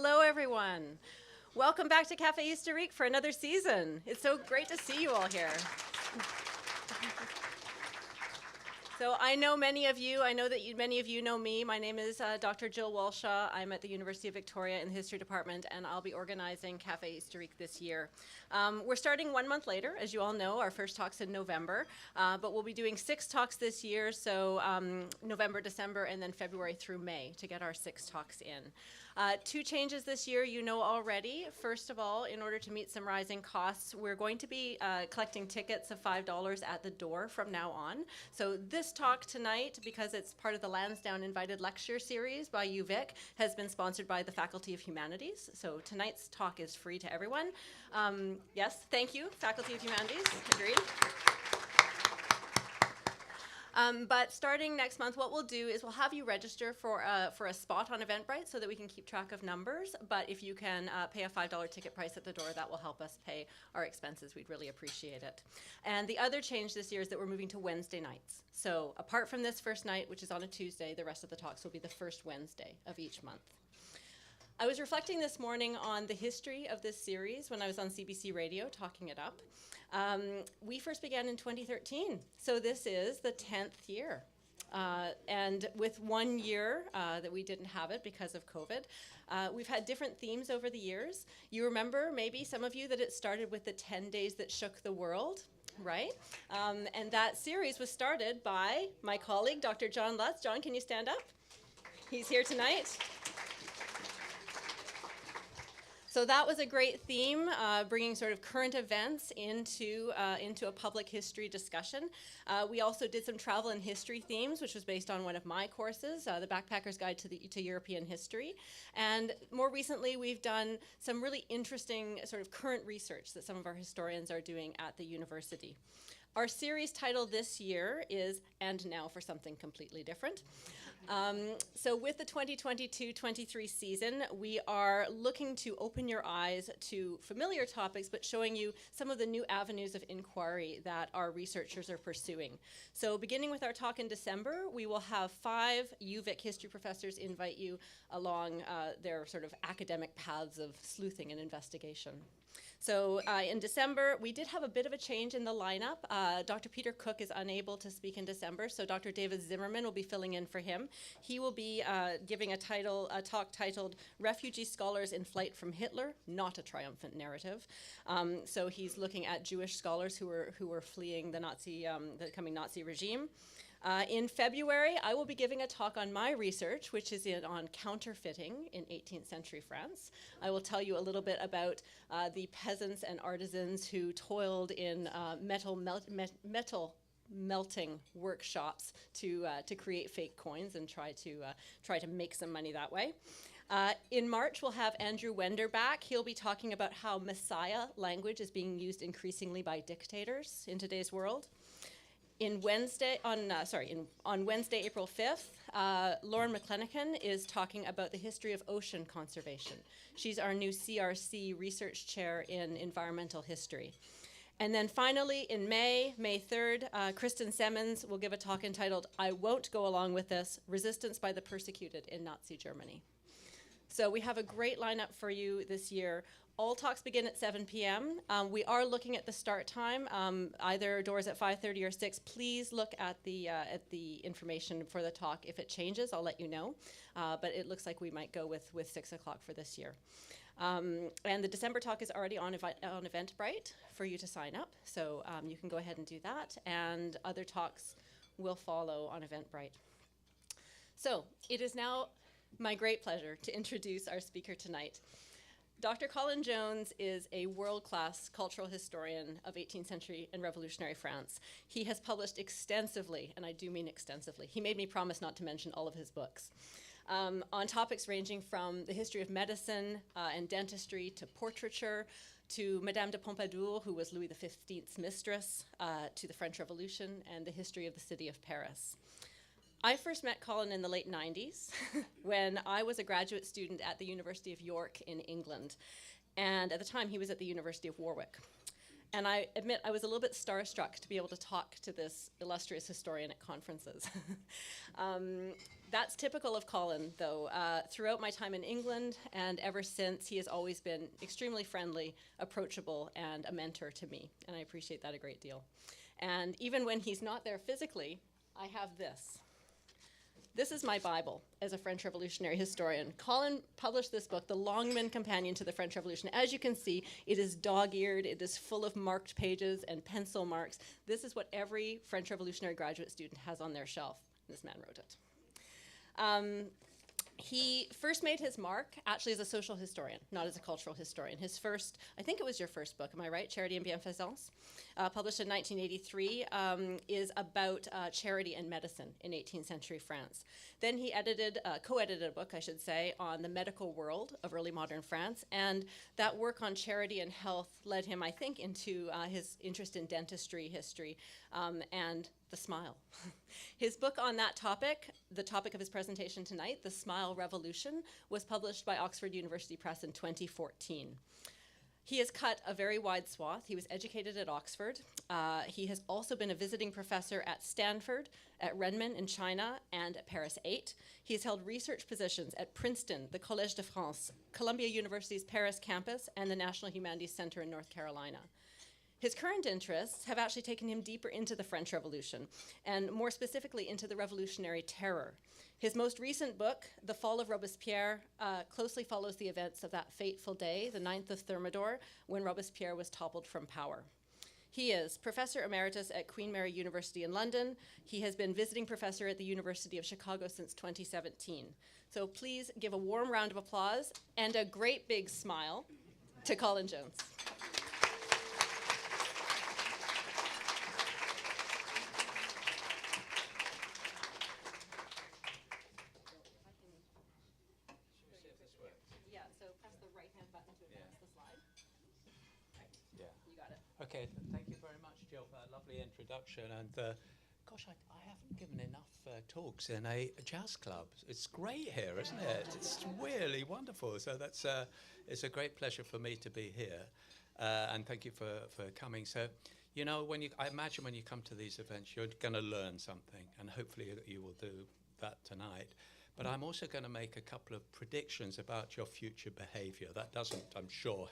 Hello, everyone. Welcome back to Café Historique for another season. It's so great to see you all here. So I know many of you, many of you know me. My name is Dr. Jill Walshaw. I'm at the University of Victoria in the History Department, and I'll be organizing Café Historique this year. We're starting 1 month later, as you all know. Our first talk's in November, but we'll be doing 6 talks this year, so November, December, and then February through May to get our 6 talks in. 2 changes this year you know already. First of all, in order to meet some rising costs, we're going to be collecting tickets of $5 at the door from now on. So this talk tonight, because it's part of the Lansdowne Invited Lecture Series by UVic, has been sponsored by the Faculty of Humanities. So tonight's talk is free to everyone. Yes, thank you, Faculty of Humanities, agreed. But starting next month, what we'll do is we'll have you register for a spot on Eventbrite so that we can keep track of numbers. But if you can pay a $5 ticket price at the door, that will help us pay our expenses. We'd really appreciate it. And the other change this year is that we're moving to Wednesday nights. So apart from this first night, which is on a Tuesday, the rest of the talks will be the first Wednesday of each month. I was reflecting this morning on the history of this series when I was on CBC Radio talking it up. We first began in 2013, so this is the 10th year. And with 1 year that we didn't have it because of COVID, we've had different themes over the years. You remember, maybe some of you, that it started with the 10 days that shook the world, right? And that series was started by my colleague, Dr. John Lutz. John, can you stand up? He's here tonight. So that was a great theme, bringing sort of current events into a public history discussion. We also did some travel and history themes, which was based on one of my courses, the Backpacker's Guide to European History. And more recently, we've done some really interesting sort of current research that some of our historians are doing at the university. Our series title this year is And Now for Something Completely Different. So with the 2022-23 season, we are looking to open your eyes to familiar topics, but showing you some of the new avenues of inquiry that our researchers are pursuing. So beginning with our talk in December, we will have 5 UVic history professors invite you along their sort of academic paths of sleuthing and investigation. So in December, we did have a bit of a change in the lineup. Dr. Peter Cook is unable to speak in December, so Dr. David Zimmerman will be filling in for him. He will be giving a talk titled Refugee Scholars in Flight from Hitler, Not a Triumphant Narrative. So he's looking at Jewish scholars who were fleeing the coming Nazi regime. In February, I will be giving a talk on my research, which is on counterfeiting in 18th century France. I will tell you a little bit about the peasants and artisans who toiled in metal melting workshops to create fake coins and try to make some money that way. In March, we'll have Andrew Wender back. He'll be talking about how Messiah language is being used increasingly by dictators in today's world. On Wednesday, April 5th, Lauren McClenachan is talking about the history of ocean conservation. She's our new CRC research chair in environmental history. And then finally, in May 3rd, Kristen Semmens will give a talk entitled, I Won't Go Along with This, Resistance by the Persecuted in Nazi Germany. So we have a great lineup for you this year. All talks begin at 7 p.m. We are looking at the start time, either doors at 5:30 or 6. Please look at the information for the talk. If it changes, I'll let you know. But it looks like we might go with 6 o'clock for this year. And the December talk is already on Eventbrite for you to sign up. So you can go ahead and do that. And other talks will follow on Eventbrite. So it is now my great pleasure to introduce our speaker tonight. Dr. Colin Jones is a world-class cultural historian of 18th century and revolutionary France. He has published extensively, and I do mean extensively. He made me promise not to mention all of his books, on topics ranging from the history of medicine and dentistry to portraiture, to Madame de Pompadour, who was Louis XV's mistress, to the French Revolution and the history of the city of Paris. I first met Colin in the late 90s when I was a graduate student at the University of York in England. And at the time, he was at the University of Warwick. And I admit I was a little bit starstruck to be able to talk to this illustrious historian at conferences. That's typical of Colin, though. Throughout my time in England and ever since, he has always been extremely friendly, approachable, and a mentor to me. And I appreciate that a great deal. And even when he's not there physically, I have this. This is my Bible as a French Revolutionary historian. Colin published this book, The Longman Companion to the French Revolution. As you can see, it is dog-eared, it is full of marked pages and pencil marks. This is what every French Revolutionary graduate student has on their shelf. This man wrote it. He first made his mark actually as a social historian, not as a cultural historian. His first, I think it was your first book, am I right? Charity and Bienfaisance, published in 1983, is about charity and medicine in 18th century France. Then he co-edited a book, I should say, on the medical world of early modern France, and that work on charity and health led him, I think, into his interest in dentistry history and the smile. His book on that topic, the topic of his presentation tonight, The Smile Revolution, was published by Oxford University Press in 2014. He has cut a very wide swath. He was educated at Oxford. He has also been a visiting professor at Stanford, at Rennes in China, and at Paris 8. He has held research positions at Princeton, the Collège de France, Columbia University's Paris campus, and the National Humanities Center in North Carolina. His current interests have actually taken him deeper into the French Revolution, and more specifically into the Revolutionary Terror. His most recent book, The Fall of Robespierre, closely follows the events of that fateful day, the 9th of Thermidor, when Robespierre was toppled from power. He is Professor Emeritus at Queen Mary University in London. He has been visiting professor at the University of Chicago since 2017. So please give a warm round of applause and a great big smile to Colin Jones. Okay, thank you very much, Jill, for that lovely introduction. And gosh, I haven't given enough talks in a jazz club. It's great here, isn't it? It's really wonderful. So that's it's a great pleasure for me to be here. And thank you for coming. So, you know, I imagine when you come to these events, you're going to learn something, and hopefully you will do that tonight. But I'm also going to make a couple of predictions about your future behavior. That doesn't, I'm sure,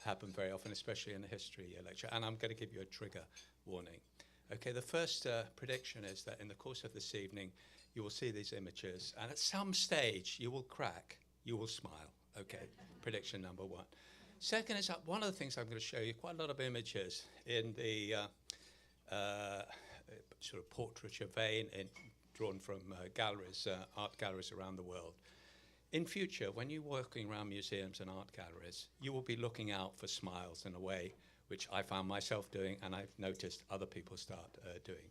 happen very often, especially in a history lecture. And I'm going to give you a trigger warning. Okay, the first prediction is that in the course of this evening, you will see these images. And at some stage, you will crack, you will smile. Okay, prediction number one. Second is that one of the things I'm going to show you, quite a lot of images in the sort of portraiture vein, drawn from galleries, art galleries around the world. In future, when you're working around museums and art galleries, you will be looking out for smiles in a way which I found myself doing and I've noticed other people start doing.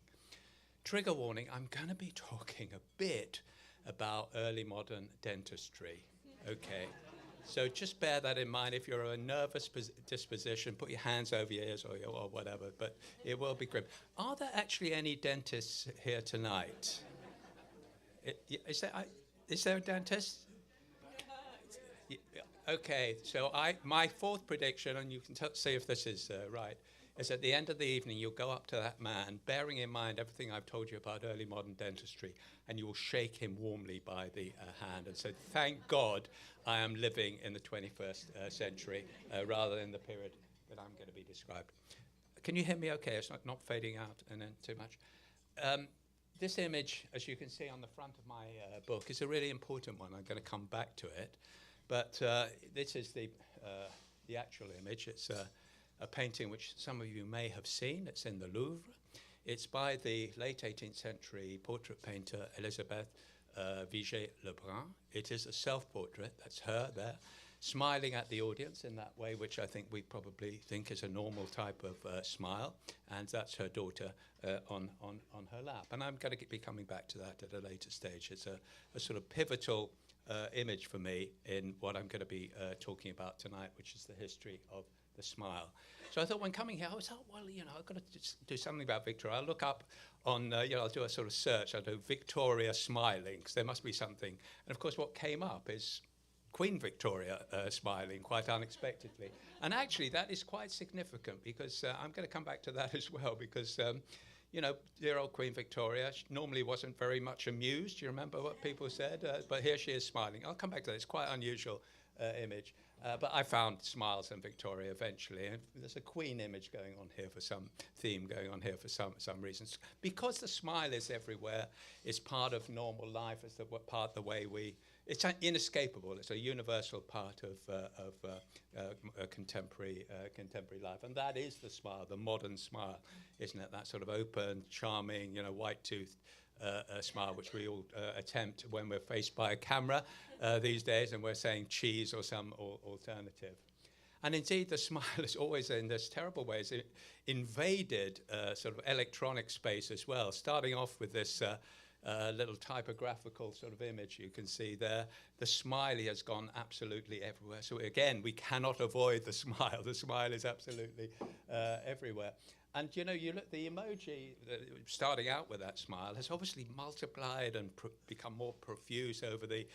Trigger warning, I'm going to be talking a bit about early modern dentistry, okay? So just bear that in mind. If you're a nervous disposition, put your hands over your ears or whatever, but it will be grim. Are there actually any dentists here tonight? Is there a dentist? Okay, so my fourth prediction, and you can see if this is right, is at the end of the evening you'll go up to that man, bearing in mind everything I've told you about early modern dentistry, and you will shake him warmly by the hand and say, thank God I am living in the 21st century rather than the period that I'm going to be described. Can you hear me okay? It's not fading out and then too much. This image, as you can see on the front of my book, is a really important one. I'm going to come back to it. But this is the actual image. It's a painting which some of you may have seen. It's in the Louvre. It's by the late 18th century portrait painter Elisabeth Vigée-Lebrun. It is a self-portrait. That's her there, smiling at the audience in that way, which I think we probably think is a normal type of smile. And that's her daughter on her lap. And I'm going to be coming back to that at a later stage. It's a sort of pivotal image for me in what I'm going to be talking about tonight, which is the history of the smile. So I thought when coming here, I thought, well, you know, I've got to just do something about Victoria. I'll look up on, I'll do a sort of search. I'll do Victoria smiling, because there must be something. And of course, what came up is Queen Victoria smiling quite unexpectedly. And actually, that is quite significant because I'm going to come back to that as well because, you know, dear old Queen Victoria normally wasn't very much amused. You remember what people said? But here she is smiling. I'll come back to that. It's quite an unusual image. But I found smiles in Victoria eventually. And there's a Queen image going on here for some theme going on here for some reasons. Because the smile is everywhere, it's part of normal life, it's part of the way it's inescapable. It's a universal part of contemporary life. And that is the smile, the modern smile, isn't it? That sort of open, charming, you know, white-toothed smile, which we all attempt when we're faced by a camera these days and we're saying cheese or some alternative. And indeed, the smile is always, in this terrible ways, invaded sort of electronic space as well, starting off with this little typographical sort of image you can see there. The smiley has gone absolutely everywhere. So again, we cannot avoid the smile. The smile is absolutely everywhere. And you know, you look, the emoji starting out with that smile has obviously multiplied and become more profuse over the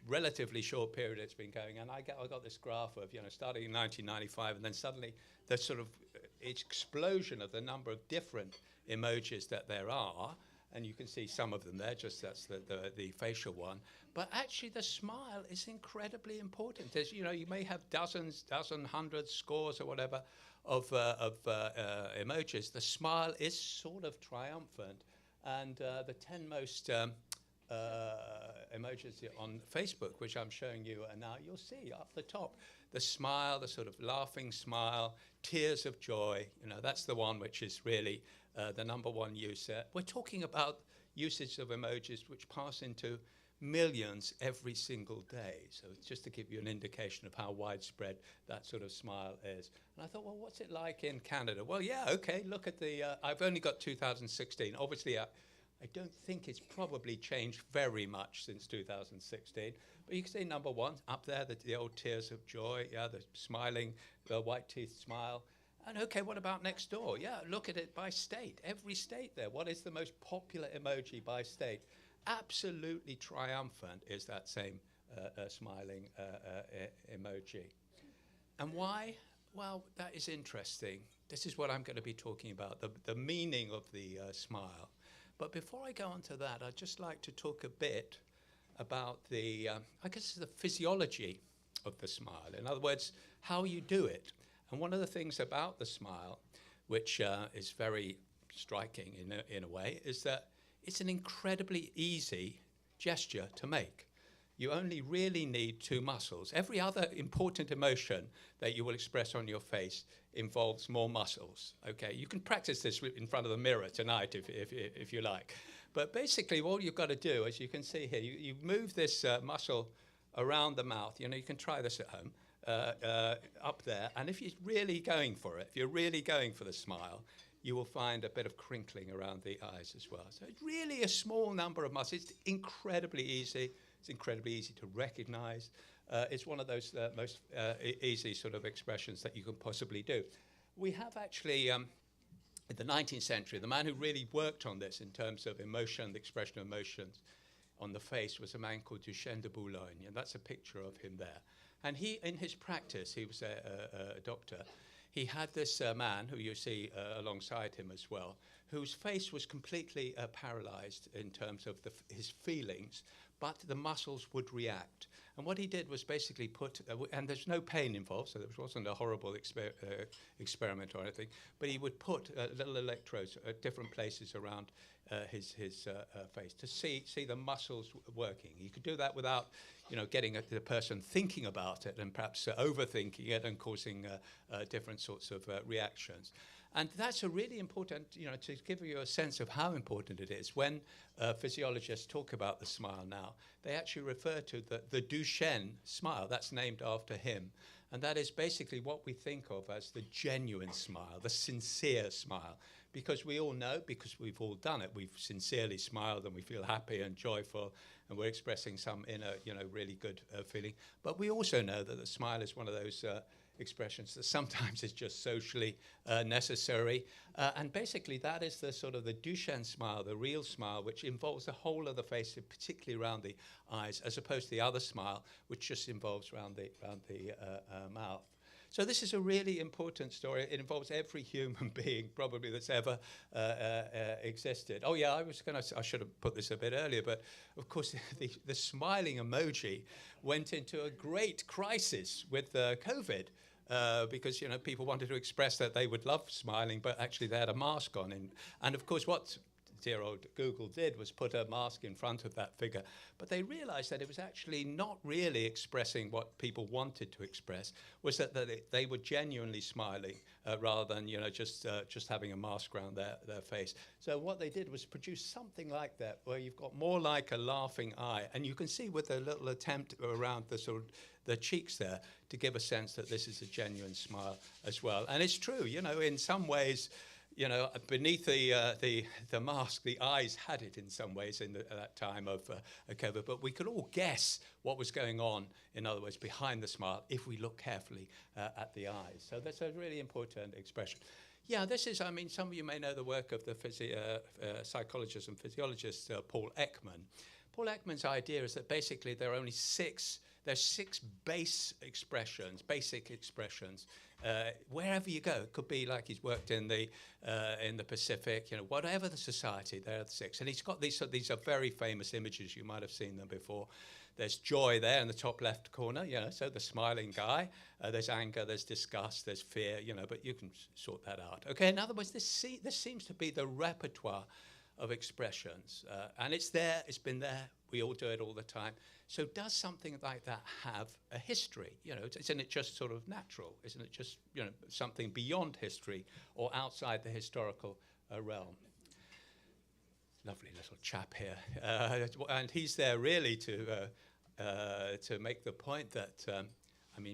relatively short period it's been going. And I got this graph of, you know, starting in 1995, and then suddenly the sort of explosion of the number of different emojis that there are. And you can see some of them there, just that's the facial one. But actually the smile is incredibly important. As you know, you may have dozens, hundreds, scores or whatever of emojis. The smile is sort of triumphant. And the 10 most emojis on Facebook, which I'm showing you now, you'll see up the top, the smile, the sort of laughing smile, tears of joy, you know, that's the one which is really the number one use. We're talking about usage of emojis which pass into millions every single day. So just to give you an indication of how widespread that sort of smile is. And I thought, well, what's it like in Canada? Well, yeah, okay, look at the, I've only got 2016. Obviously, I don't think it's probably changed very much since 2016. But you can see number one, up there, the old tears of joy, yeah, the smiling, the white teeth smile. And okay, what about next door? Yeah, look at it by state, every state there. What is the most popular emoji by state? Absolutely triumphant is that same smiling emoji. And why? Well, that is interesting. This is what I'm going to be talking about, the meaning of the smile. But before I go on to that, I'd just like to talk a bit about the physiology of the smile. In other words, how you do it. And one of the things about the smile, which is very striking in a way, is that it's an incredibly easy gesture to make. You only really need two muscles. Every other important emotion that you will express on your face involves more muscles. Okay, you can practice this in front of the mirror tonight if you like. But basically, all you've got to do, as you can see here, you move this muscle around the mouth. You know, you can try this at home. Up there, and if you're really going for it, if you're really going for the smile, you will find a bit of crinkling around the eyes as well. So it's really a small number of muscles. It's incredibly easy. It's incredibly easy to recognize. It's one of those most easy sort of expressions that you can possibly do. We have actually, in the 19th century, the man who really worked on this in terms of emotion, the expression of emotions on the face, was a man called Duchenne de Boulogne, and that's a picture of him there. And he, in his practice, he was a doctor. He had this man, who you see alongside him as well, whose face was completely paralyzed in terms of his feelings, but the muscles would react. And what he did was basically put, and there's no pain involved, so there wasn't a horrible experiment or anything, but he would put little electrodes at different places around his face to see the muscles working. You could do that without, you know, getting the person thinking about it and perhaps overthinking it and causing different sorts of reactions. And that's a really important, you know, to give you a sense of how important it is. When physiologists talk about the smile now, they actually refer to the Duchenne smile. That's named after him. And that is basically what we think of as the genuine smile, the sincere smile. Because we all know, because we've all done it, we've sincerely smiled and we feel happy and joyful and we're expressing some inner, really good feeling. But we also know that the smile is one of those expressions that sometimes is just socially necessary. And basically that is the sort of the Duchenne smile, the real smile, which involves the whole of the face, particularly around the eyes, as opposed to the other smile, which just involves around the mouth. So this is a really important story. It involves every human being probably that's ever existed. Oh yeah, I should have put this a bit earlier, but of course the smiling emoji went into a great crisis with COVID. Because people wanted to express that they would love smiling, but actually they had a mask on. And of course, what dear old Google did was put a mask in front of that figure. But they realized that it was actually not really expressing what people wanted to express, was that they were genuinely smiling rather than just having a mask around their face. So what they did was produce something like that, where you've got more like a laughing eye. And you can see with a little attempt around the sort of the cheeks there to give a sense that this is a genuine smile as well. And it's true, in some ways, beneath the mask, the eyes had it in some ways at that time of COVID, but we could all guess what was going on, in other words, behind the smile, if we look carefully at the eyes. So that's a really important expression. Yeah, this is, some of you may know the work of the psychologist and physiologist Paul Ekman. Paul Ekman's idea is that basically there are only six basic expressions. Wherever you go, it could be like he's worked in the Pacific, whatever the society, there are the six. And he's got these are very famous images. You might have seen them before. There's joy there in the top left corner, so the smiling guy. There's anger, there's disgust, there's fear, but you can sort that out. Okay, in other words, this seems to be the repertoire of expressions. And it's there, it's been there, we all do it all the time. So does something like that have a history? Isn't it just sort of natural? Isn't it just, something beyond history or outside the historical realm? Lovely little chap here. And he's there really to make the point that,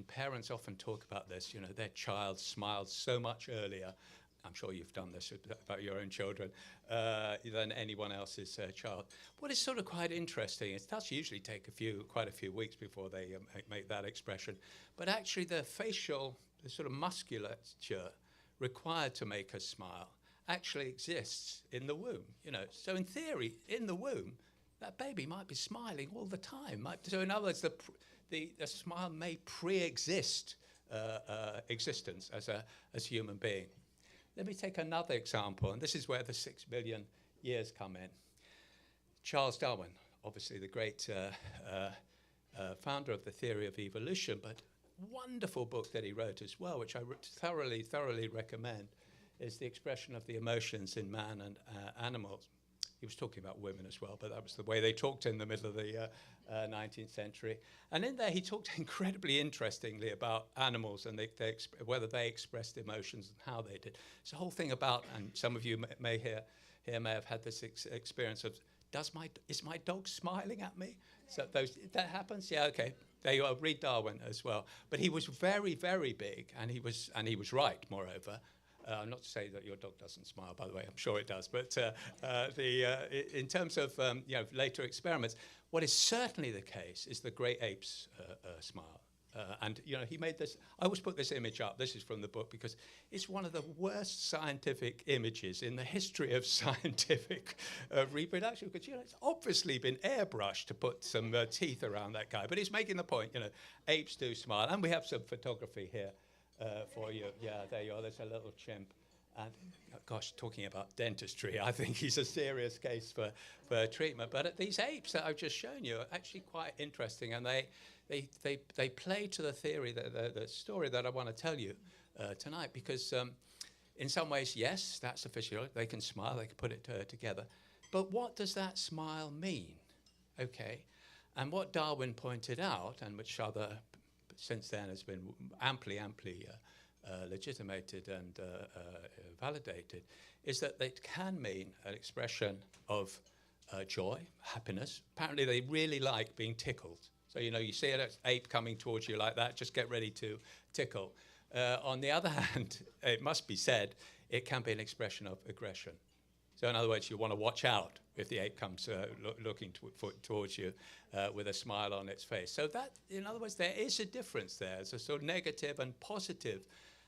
parents often talk about this, their child smiled so much earlier. I'm sure you've done this about your own children, than anyone else's child. What is sort of quite interesting, it does usually take quite a few weeks before they make that expression, but actually the sort of musculature required to make us smile actually exists in the womb. So in theory, in the womb, that baby might be smiling all the time. So in other words, the smile may pre-exist existence as a human being. Let me take another example, and this is where the 6 million years come in. Charles Darwin, obviously the great founder of the theory of evolution, but wonderful book that he wrote as well, which I thoroughly recommend, is The Expression of the Emotions in Man and Animals. He was talking about women as well, but that was the way they talked in the middle of the 19th century. And in there, he talked incredibly interestingly about animals and whether they expressed emotions and how they did. It's a whole thing about, and some of you may have had this experience of, is my dog smiling at me? So that happens? Yeah, okay. There you are, read Darwin as well. But he was very, very big, and he was right, moreover. Not to say that your dog doesn't smile, by the way, I'm sure it does. But in terms of later experiments, what is certainly the case is the great apes smile. And he made this. I always put this image up. This is from the book because it's one of the worst scientific images in the history of scientific reproduction. Because it's obviously been airbrushed to put some teeth around that guy. But he's making the point. Apes do smile, and we have some photography here. For you. Yeah, there you are. There's a little chimp. And gosh, talking about dentistry, I think he's a serious case for treatment. But these apes that I've just shown you are actually quite interesting, and they play to the theory, the story that I want to tell you tonight, because in some ways, yes, that's a physiology. They can smile, they can put it together. But what does that smile mean? Okay, and what Darwin pointed out, and which other since then has been amply legitimated and validated, is that it can mean an expression of joy, happiness. Apparently they really like being tickled. So, you see an ape coming towards you like that, just get ready to tickle. On the other hand, it must be said, it can be an expression of aggression. So in other words, you want to watch out if the ape comes looking towards you with a smile on its face. So that, in other words, there is a difference there. There's a sort of negative and positive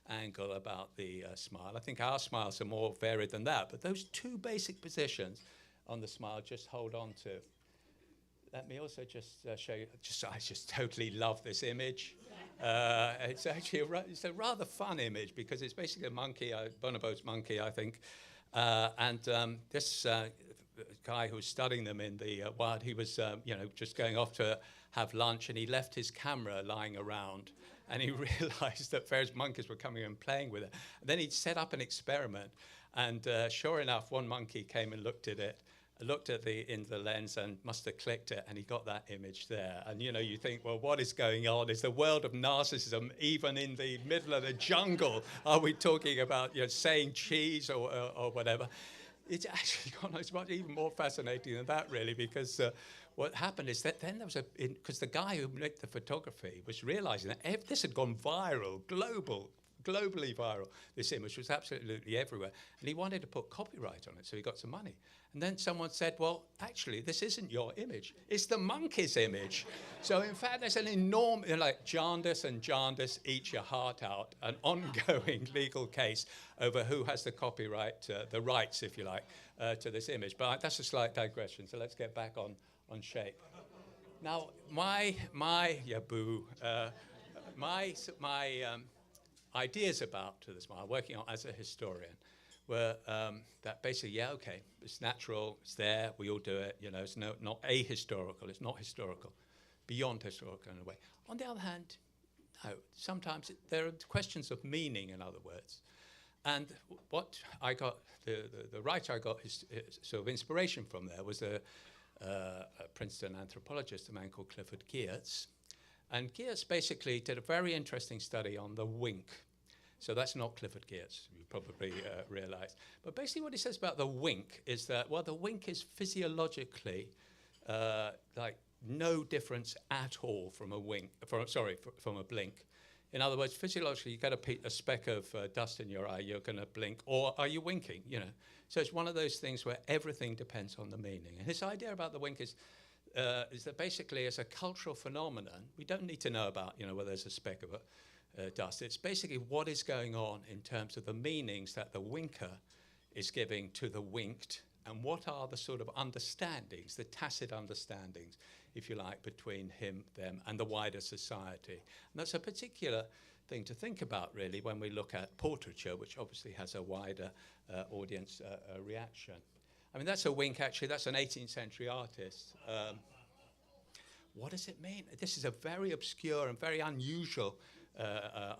angle about the smile. I think our smiles are more varied than that, but those two basic positions on the smile, just hold on to. Let me also just show you, I just totally love this image. It's actually it's a rather fun image because it's basically a monkey, bonobo's monkey, I think. This guy who was studying them in the wild, he was just going off to have lunch, and he left his camera lying around, and he realized that various monkeys were coming and playing with it. And then he'd set up an experiment, and sure enough, one monkey came and looked at it, looked at into the lens and must have clicked it, and he got that image there. And you think, well, what is going on? Is the world of narcissism even in the middle of the jungle? Are we talking about saying cheese or whatever? It's actually it's much even more fascinating than that, really, because what happened is that then there was because the guy who made the photography was realizing that this had gone viral, globally viral. This image was absolutely everywhere, and he wanted to put copyright on it, so he got some money. And then someone said, well, actually, this isn't your image. It's the monkey's image. So, in fact, there's an enormous, like Jarndyce and Jarndyce eat your heart out, an ongoing legal case over who has the copyright, the rights, if you like, to this image. But that's a slight digression, so let's get back on shape. Now, my ideas about to the smile, working on as a historian, were that basically, okay, it's natural, it's there, we all do it, it's not ahistorical, it's not historical, beyond historical in a way. On the other hand, no, sometimes there are questions of meaning, in other words. And what I got, the writer I got his sort of inspiration from there was a Princeton anthropologist, a man called Clifford Geertz. And Geertz basically did a very interesting study on the wink. So that's not Clifford Geertz, you probably realize. But basically what he says about the wink is that, well, the wink is physiologically like no difference at all from a from a blink. In other words, physiologically, you get a speck of dust in your eye, you're going to blink, or are you winking? So it's one of those things where everything depends on the meaning. And his idea about the wink is that basically, as a cultural phenomenon, we don't need to know about whether there's a speck of dust. It's basically what is going on in terms of the meanings that the winker is giving to the winked, and what are the sort of understandings, the tacit understandings, if you like, between him, them, and the wider society. And that's a particular thing to think about, really, when we look at portraiture, which obviously has a wider audience reaction. I mean, that's a wink, actually. That's an 18th century artist. What does it mean? This is a very obscure and very unusual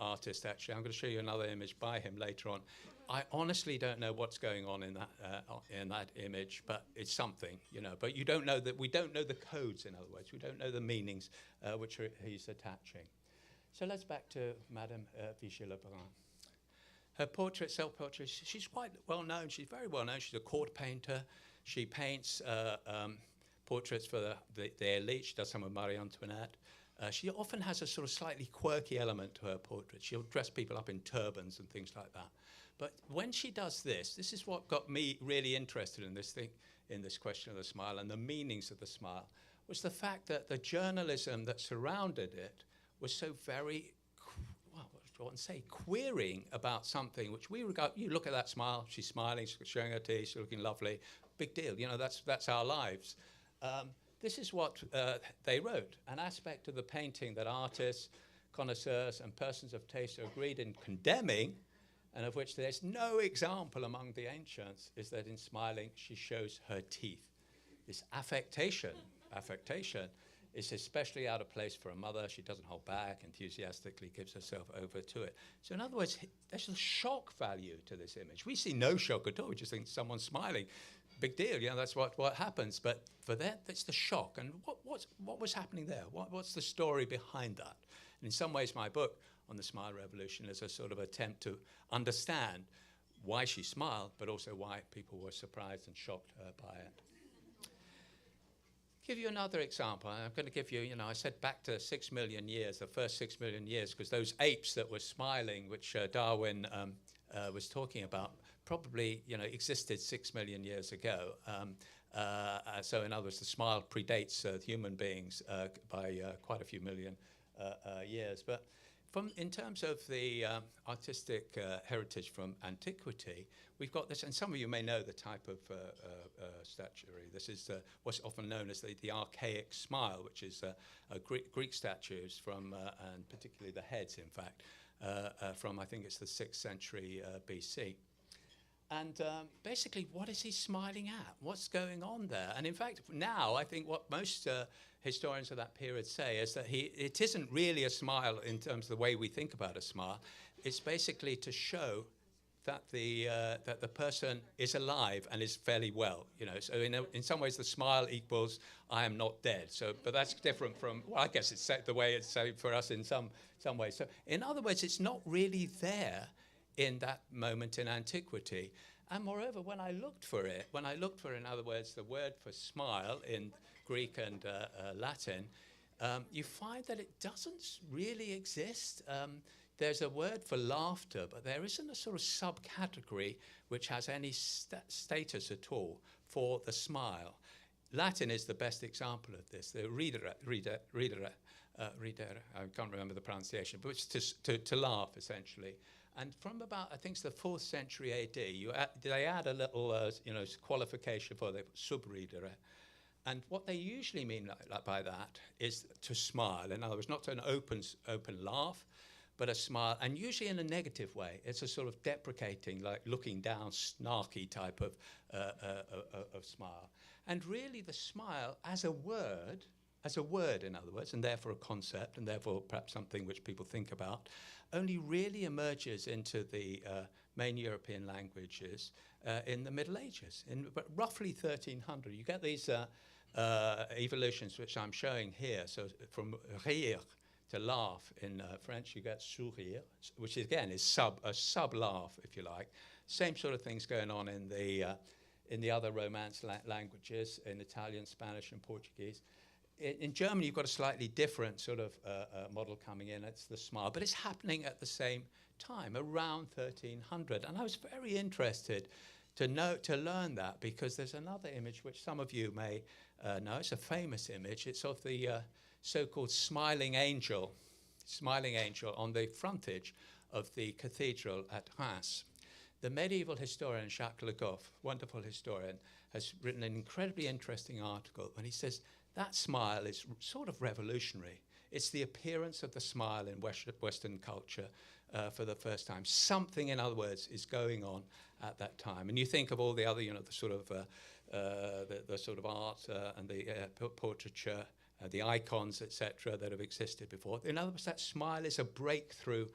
artist, actually. I'm going to show you another image by him later on. I honestly don't know what's going on in that image, but it's something, But we don't know the codes, in other words. We don't know the meanings which he's attaching. So let's back to Madame Vigée-Lebrun. Her portrait, self-portrait, she's quite well known. She's very well known. She's a court painter. She paints portraits for the elite. She does some with Marie Antoinette. She often has a sort of slightly quirky element to her portrait. She'll dress people up in turbans and things like that. But when she does this is what got me really interested in this question of the smile and the meanings of the smile, was the fact that the journalism that surrounded it was so very, querying about something which we regard. You look at that smile, she's smiling, she's showing her teeth, she's looking lovely, big deal. That's our lives. This is what they wrote. An aspect of the painting that artists, connoisseurs, and persons of taste agreed in condemning, and of which there's no example among the ancients, is that in smiling she shows her teeth. This affectation is especially out of place for a mother. She doesn't hold back, enthusiastically gives herself over to it. So in other words, there's a shock value to this image. We see no shock at all. We just think someone's smiling. Big deal, that's what happens. But for that, that's the shock. And what was happening there? What's the story behind that? And in some ways, my book on the Smile Revolution is a sort of attempt to understand why she smiled, but also why people were surprised and shocked by it. Give you another example. I'm going to give you, I said back to 6 million years, the first 6 million years, because those apes that were smiling, which Darwin was talking about, probably existed 6 million years ago. So in other words, the smile predates human beings by quite a few million years. But in terms of the artistic heritage from antiquity, we've got this, and some of you may know the type of statuary. This is what's often known as the archaic smile, which is Greek statues from, and particularly the heads, in fact, from, I think it's the 6th century BC. And basically, what is he smiling at? What's going on there? And in fact, now, I think what most historians of that period say is that it isn't really a smile in terms of the way we think about a smile. It's basically to show that the person is alive and is fairly well. So in some ways, the smile equals I am not dead. So, but that's different from, well, I guess it's the way it's for us in some ways. So in other words, it's not really there in that moment in antiquity. And moreover, when I looked for, in other words, the word for smile in Greek and Latin, you find that it doesn't really exist. There's a word for laughter, but there isn't a sort of subcategory which has any status at all for the smile. Latin is the best example of this. The ridere, I can't remember the pronunciation, but it's to laugh, essentially. And from about, I think it's the 4th century AD, they add a little qualification for the subridere. And what they usually mean by that is to smile. In other words, not an open laugh, but a smile, and usually in a negative way. It's a sort of deprecating, like looking down, snarky type of smile. And really the smile as a word, in other words, and therefore a concept, and therefore perhaps something which people think about, only really emerges into the main European languages in the Middle Ages, in roughly 1300. You get these evolutions which I'm showing here. So from rire, to laugh, in French you get sourire, which again is a sub laugh, if you like. Same sort of things going on in the other Romance languages, in Italian, Spanish, and Portuguese. In Germany, you've got a slightly different sort of model coming in. It's the smile, but it's happening at the same time, around 1300. And I was very interested to learn that, because there's another image which some of you may know. It's a famous image. It's of the so-called smiling angel on the frontage of the cathedral at Reims. The medieval historian Jacques Le Goff, wonderful historian, has written an incredibly interesting article, and he says that smile is sort of revolutionary. It's the appearance of the smile in Western culture for the first time. Something, in other words, is going on at that time. And you think of all the other, the sort of art and the portraiture, the icons, etc., that have existed before. In other words, that smile is a breakthrough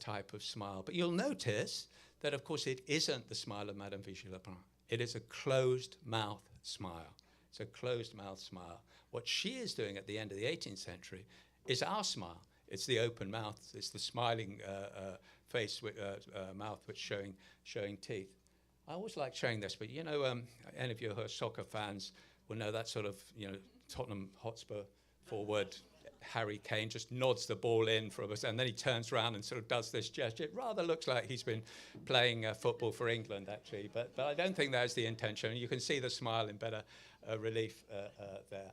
type of smile. But you'll notice that, of course, it isn't the smile of Madame Vichy-Lebrun. It is a closed-mouth smile. It's a closed-mouth smile. What she is doing at the end of the 18th century is our smile. It's the open mouth. It's the smiling face, mouth, which showing teeth. I always like showing this, but any of you who are soccer fans will know that sort of, Tottenham Hotspur forward, Harry Kane just nods the ball in for us, and then he turns around and sort of does this gesture. It rather looks like he's been playing football for England, actually, but I don't think that's the intention. You can see the smile in better relief there.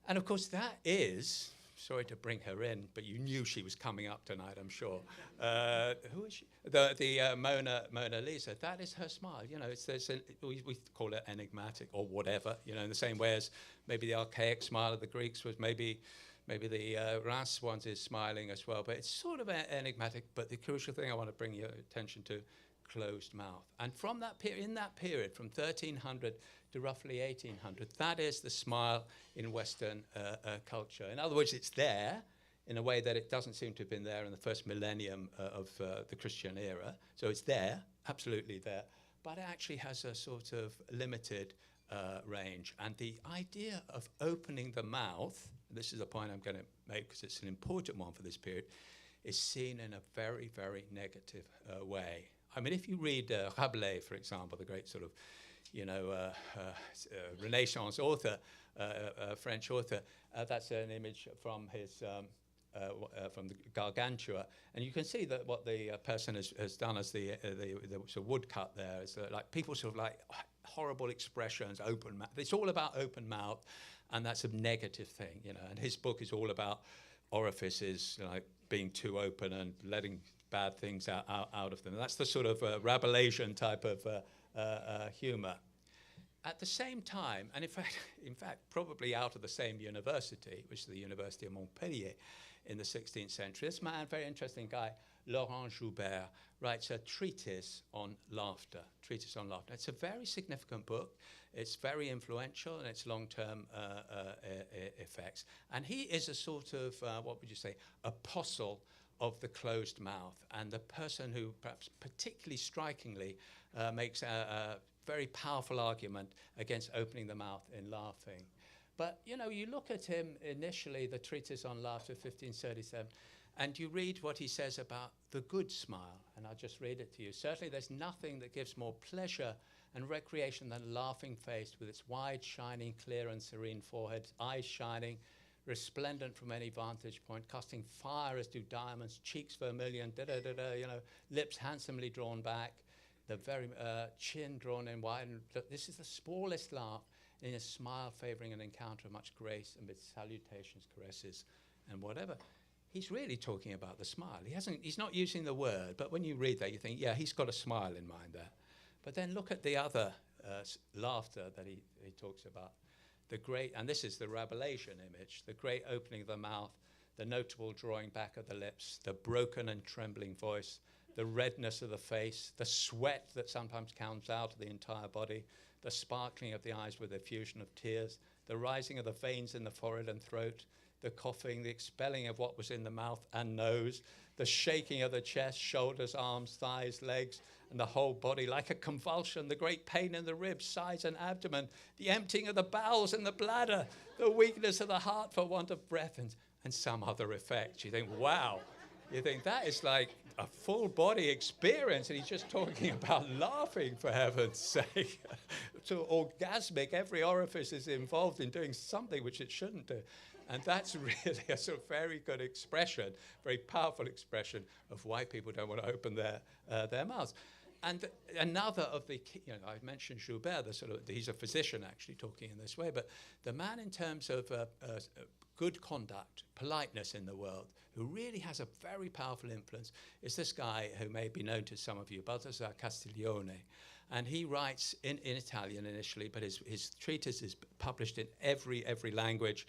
And of course, that is, sorry to bring her in, but you knew she was coming up tonight, I'm sure. Who is she? The Mona Lisa. That is her smile. We call it enigmatic or whatever. In the same way as maybe the archaic smile of the Greeks was maybe the Reims ones is smiling as well. But it's sort of enigmatic. But the crucial thing I want to bring your attention to, closed mouth. And from that in that period, from 1300 to roughly 1800, that is the smile in Western culture. In other words, it's there in a way that it doesn't seem to have been there in the first millennium of the Christian era. So it's there, absolutely there, but it actually has a sort of limited range. And the idea of opening the mouth, this is a point I'm going to make because it's an important one for this period, is seen in a very, very negative way. I mean, if you read Rabelais, for example, the great sort of Renaissance author, French author, that's an image from his from the Gargantua, and you can see that what the person has done as the sort of woodcut there is like people sort of like horrible expressions, open mouth. It's all about open mouth, and that's a negative thing, you know. And his book is all about orifices, like being too open and letting bad things out of them. That's the sort of Rabelaisian type of humor. At the same time, and in fact, probably out of the same university, which is the University of Montpellier in the 16th century, this man, very interesting guy, Laurent Joubert, writes a treatise on laughter. It's a very significant book. It's very influential in its long-term effects. And he is a sort of, what would you say, apostle of the closed mouth, and the person who perhaps particularly strikingly makes a very powerful argument against opening the mouth in laughing. But, you know, you look at him initially, the treatise on laughter, 1537, and you read what he says about the good smile, and I'll just read it to you. Certainly there's nothing that gives more pleasure and recreation than a laughing face with its wide, shining, clear and serene forehead, eyes shining, resplendent from any vantage point, casting fire as do diamonds, cheeks vermilion, you know, lips handsomely drawn back, the very chin drawn in wide. And this is the smallest laugh in a smile favouring an encounter of much grace amidst salutations, caresses, and whatever. He's really talking about the smile. He's not using the word, but when you read that, you think, yeah, he's got a smile in mind there. But then look at the other laughter that he talks about. The great, and this is the Rabelaisian image, the great opening of the mouth, the notable drawing back of the lips, the broken and trembling voice, the redness of the face, the sweat that sometimes comes out of the entire body, the sparkling of the eyes with effusion of tears, the rising of the veins in the forehead and throat, the coughing, the expelling of what was in the mouth and nose, the shaking of the chest, shoulders, arms, thighs, legs, and the whole body like a convulsion, the great pain in the ribs, sides, and abdomen, the emptying of the bowels and the bladder, the weakness of the heart for want of breath, and some other effects. You think, wow. You think that is like a full body experience, and he's just talking about laughing, for heaven's sake. So orgasmic, every orifice is involved in doing something which it shouldn't do. And that's really a sort of very good expression, very powerful expression of why people don't want to open their mouths. And another of the, you know, I mentioned Joubert, he's a physician actually talking in this way, but the man in terms of good conduct, politeness in the world, who really has a very powerful influence, is this guy who may be known to some of you, Balthasar Castiglione. And he writes in Italian initially, but his treatise is published in every language.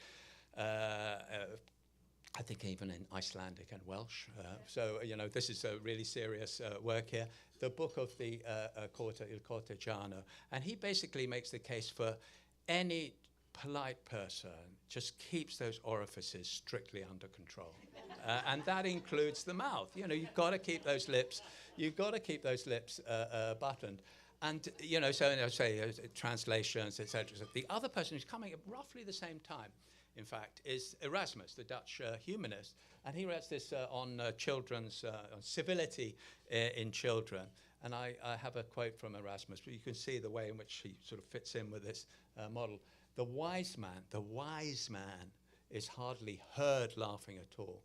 I think even in Icelandic and Welsh. So, you know, this is a really serious work here. The book of the Il Cortegiano. And he basically makes the case for any polite person just keeps those orifices strictly under control. And that includes the mouth. You know, you've got to keep those lips, buttoned. And, you know, so I say translations, etc. The other person who's coming at roughly the same time, in fact, is Erasmus, the Dutch humanist. And he writes this on children's, on civility in children. And I have a quote from Erasmus, but you can see the way in which he sort of fits in with this model. The wise man is hardly heard laughing at all.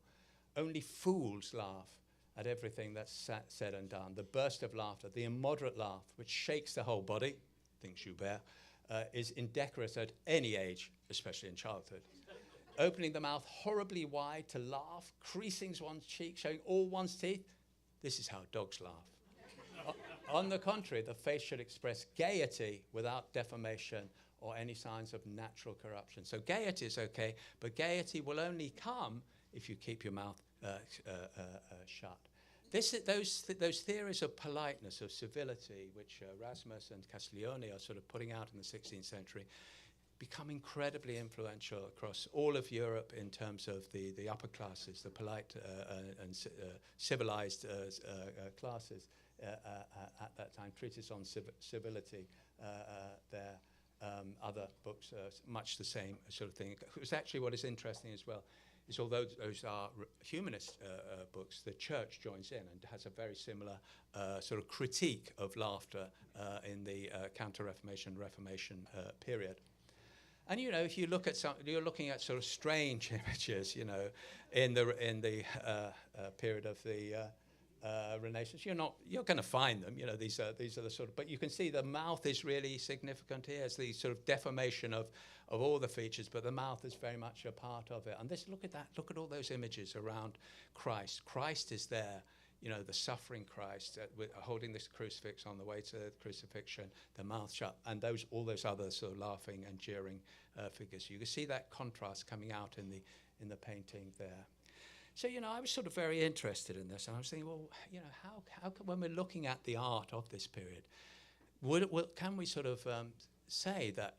Only fools laugh at everything that's said and done. The burst of laughter, the immoderate laugh, which shakes the whole body, thinks Joubert, is indecorous at any age, especially in childhood. Opening the mouth horribly wide to laugh, creasing one's cheek, showing all one's teeth, this is how dogs laugh. On the contrary, the face should express gaiety without deformation or any signs of natural corruption. So gaiety is okay, but gaiety will only come if you keep your mouth shut. Those theories of politeness, of civility, which Erasmus and Castiglione are sort of putting out in the 16th century, become incredibly influential across all of Europe in terms of the upper classes, the polite and civilized classes at that time. Treatise on civility, there. Other books, much the same sort of thing. It was actually what is interesting as well is although those are humanist books, the church joins in and has a very similar sort of critique of laughter in the Counter-Reformation, Reformation period. And you know, if you look at you're looking at sort of strange images, you know, in the period of the Renaissance. You're going to find them. These are the sort of. But you can see the mouth is really significant here. It's the sort of deformation of all the features, but the mouth is very much a part of it. And look at that. Look at all those images around Christ. Christ is there. The suffering Christ holding this crucifix on the way to the crucifixion, the mouth shut, and all those other sort of laughing and jeering figures. You can see that contrast coming out in the painting there. So, I was sort of very interested in this, and I was thinking, well, how can, when we're looking at the art of this period, can we sort of say that,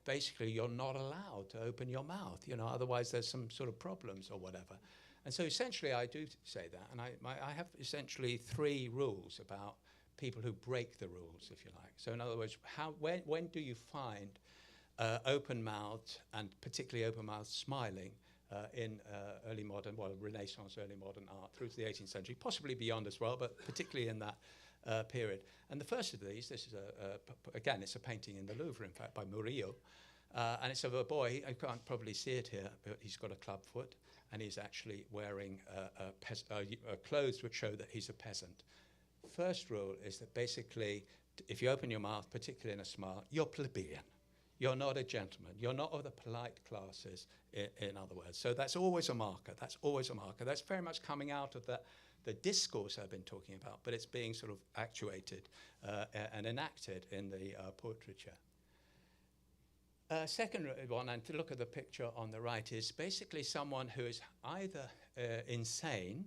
basically you're not allowed to open your mouth, otherwise there's some sort of problems or whatever. And so essentially I do say that, and I have essentially 3 rules about people who break the rules, if you like. So in other words, when do you find open-mouthed, and particularly open-mouthed smiling, in early modern, Renaissance, early modern art through to the 18th century, possibly beyond as well, but particularly in that period. And the first of these, this is again, it's a painting in the Louvre, in fact, by Murillo, and it's of a boy. I can't probably see it here, but he's got a club foot, and he's actually wearing clothes which show that he's a peasant. First rule is that basically, if you open your mouth, particularly in a smile, you're plebeian. You're not a gentleman. You're not of the polite classes, in other words. So that's always a marker. That's always a marker. That's very much coming out of the discourse I've been talking about, but it's being sort of actuated and enacted in the portraiture. Second one, and to look at the picture on the right, is basically someone who is either insane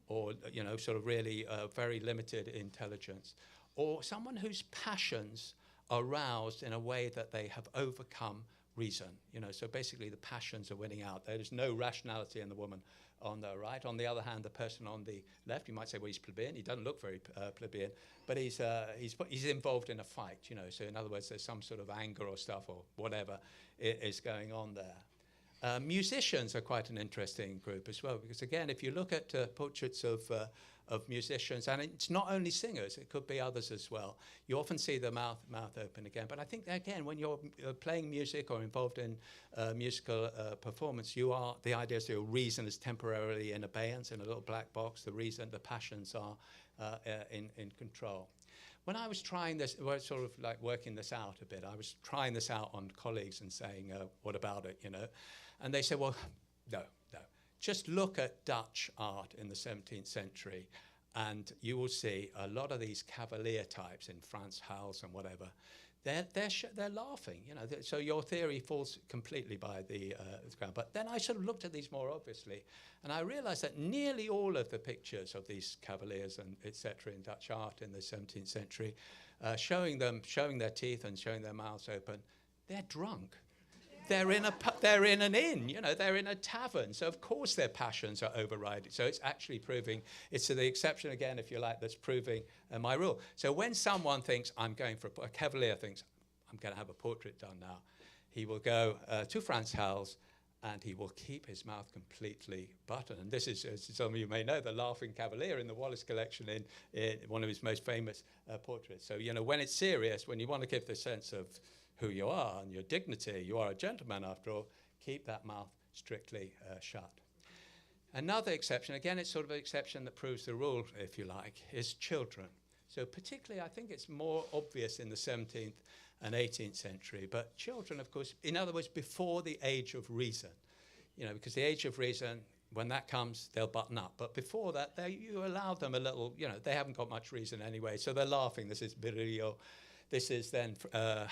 or, sort of really very limited intelligence, or someone whose passions are roused in a way that they have overcome reason. So basically the passions are winning out. There is no rationality in the woman on the right. On the other hand, the person on the left, you might say, well, he's plebeian. He doesn't look very plebeian, but he's involved in a fight. So in other words, there's some sort of anger or stuff or whatever is going on there. Musicians are quite an interesting group as well, because again, if you look at portraits of musicians, and it's not only singers, it could be others as well, you often see the mouth open again. But I think that, again, when you're playing music or involved in musical performance, the idea is your reason is temporarily in abeyance, in a little black box. The reason, the passions are in control. When I was trying this, sort of like working this out a bit, I was trying this out on colleagues and saying, what about it, And they said, well, no. Just look at Dutch art in the 17th century, and you will see a lot of these cavalier types in Frans Hals and whatever. They're laughing, So your theory falls completely by the ground. But then I sort of looked at these more obviously, and I realised that nearly all of the pictures of these cavaliers and etc. in Dutch art in the 17th century, showing their teeth and showing their mouths open, they're drunk. They're in an inn, they're in a tavern. So of course their passions are overriding. So it's actually proving, it's to the exception again, if you like, that's proving my rule. So when someone thinks, a cavalier thinks, I'm going to have a portrait done now, he will go to Frans Hals and he will keep his mouth completely buttoned. And this is, as some of you may know, the Laughing Cavalier in the Wallace collection in one of his most famous portraits. So, when it's serious, when you want to give the sense of who you are and your dignity, you are a gentleman after all, keep that mouth strictly shut. Another exception, again, it's sort of an exception that proves the rule, if you like, is children. So particularly, I think it's more obvious in the 17th and 18th century, but children, of course, in other words, before the age of reason, because the age of reason, when that comes, they'll button up. But before that, you allow them a little, they haven't got much reason anyway, so they're laughing. This is Murillo. This is then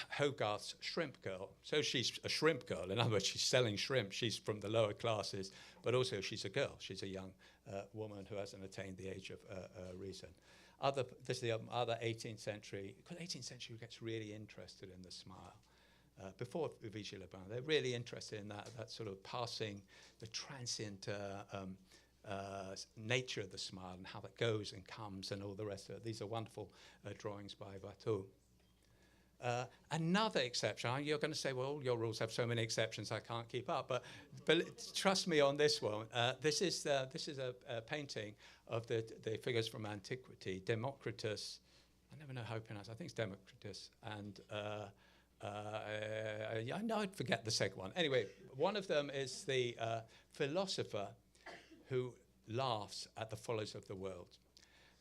Hogarth's Shrimp Girl. So she's a shrimp girl. In other words, she's selling shrimp. She's from the lower classes, but also she's a girl. She's a young woman who hasn't attained the age of reason. This is the other 18th century. Because 18th century gets really interested in the smile. Before Vigée Lebrun, they're really interested in that sort of passing, the transient nature of the smile and how that goes and comes and all the rest of it. These are wonderful drawings by Watteau. Another exception, you're going to say, well, your rules have so many exceptions, I can't keep up. But trust me on this one. This is a painting of the figures from antiquity. Democritus, I never know how to pronounce it. I think it's Democritus. And I know I'd forget the second one. Anyway, one of them is the philosopher who laughs at the follies of the world.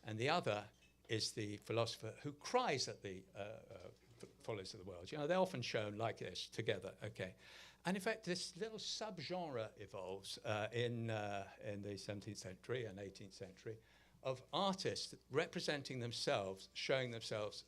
and the other is the philosopher who cries at the follies of the world. You know, they're often shown like this together, okay? And in fact, this little subgenre evolves in the 17th century and 18th century of artists representing themselves, showing themselves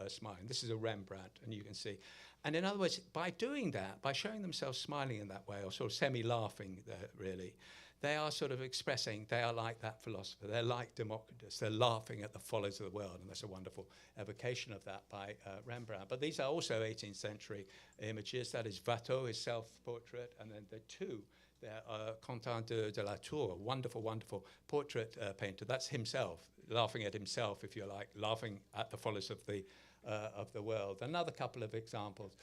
smiling. This is a Rembrandt, and you can see. And in other words, by doing that, by showing themselves smiling in that way, or sort of semi-laughing, really, they are sort of expressing, they are like that philosopher. They're like Democritus. They're laughing at the follies of the world. And there's a wonderful evocation of that by Rembrandt. But these are also 18th century images. That is Watteau, his self-portrait. And then the two, there are Quentin de la Tour, a wonderful, wonderful portrait painter. That's himself, laughing at himself, if you like, laughing at the follies of the world. Another couple of examples.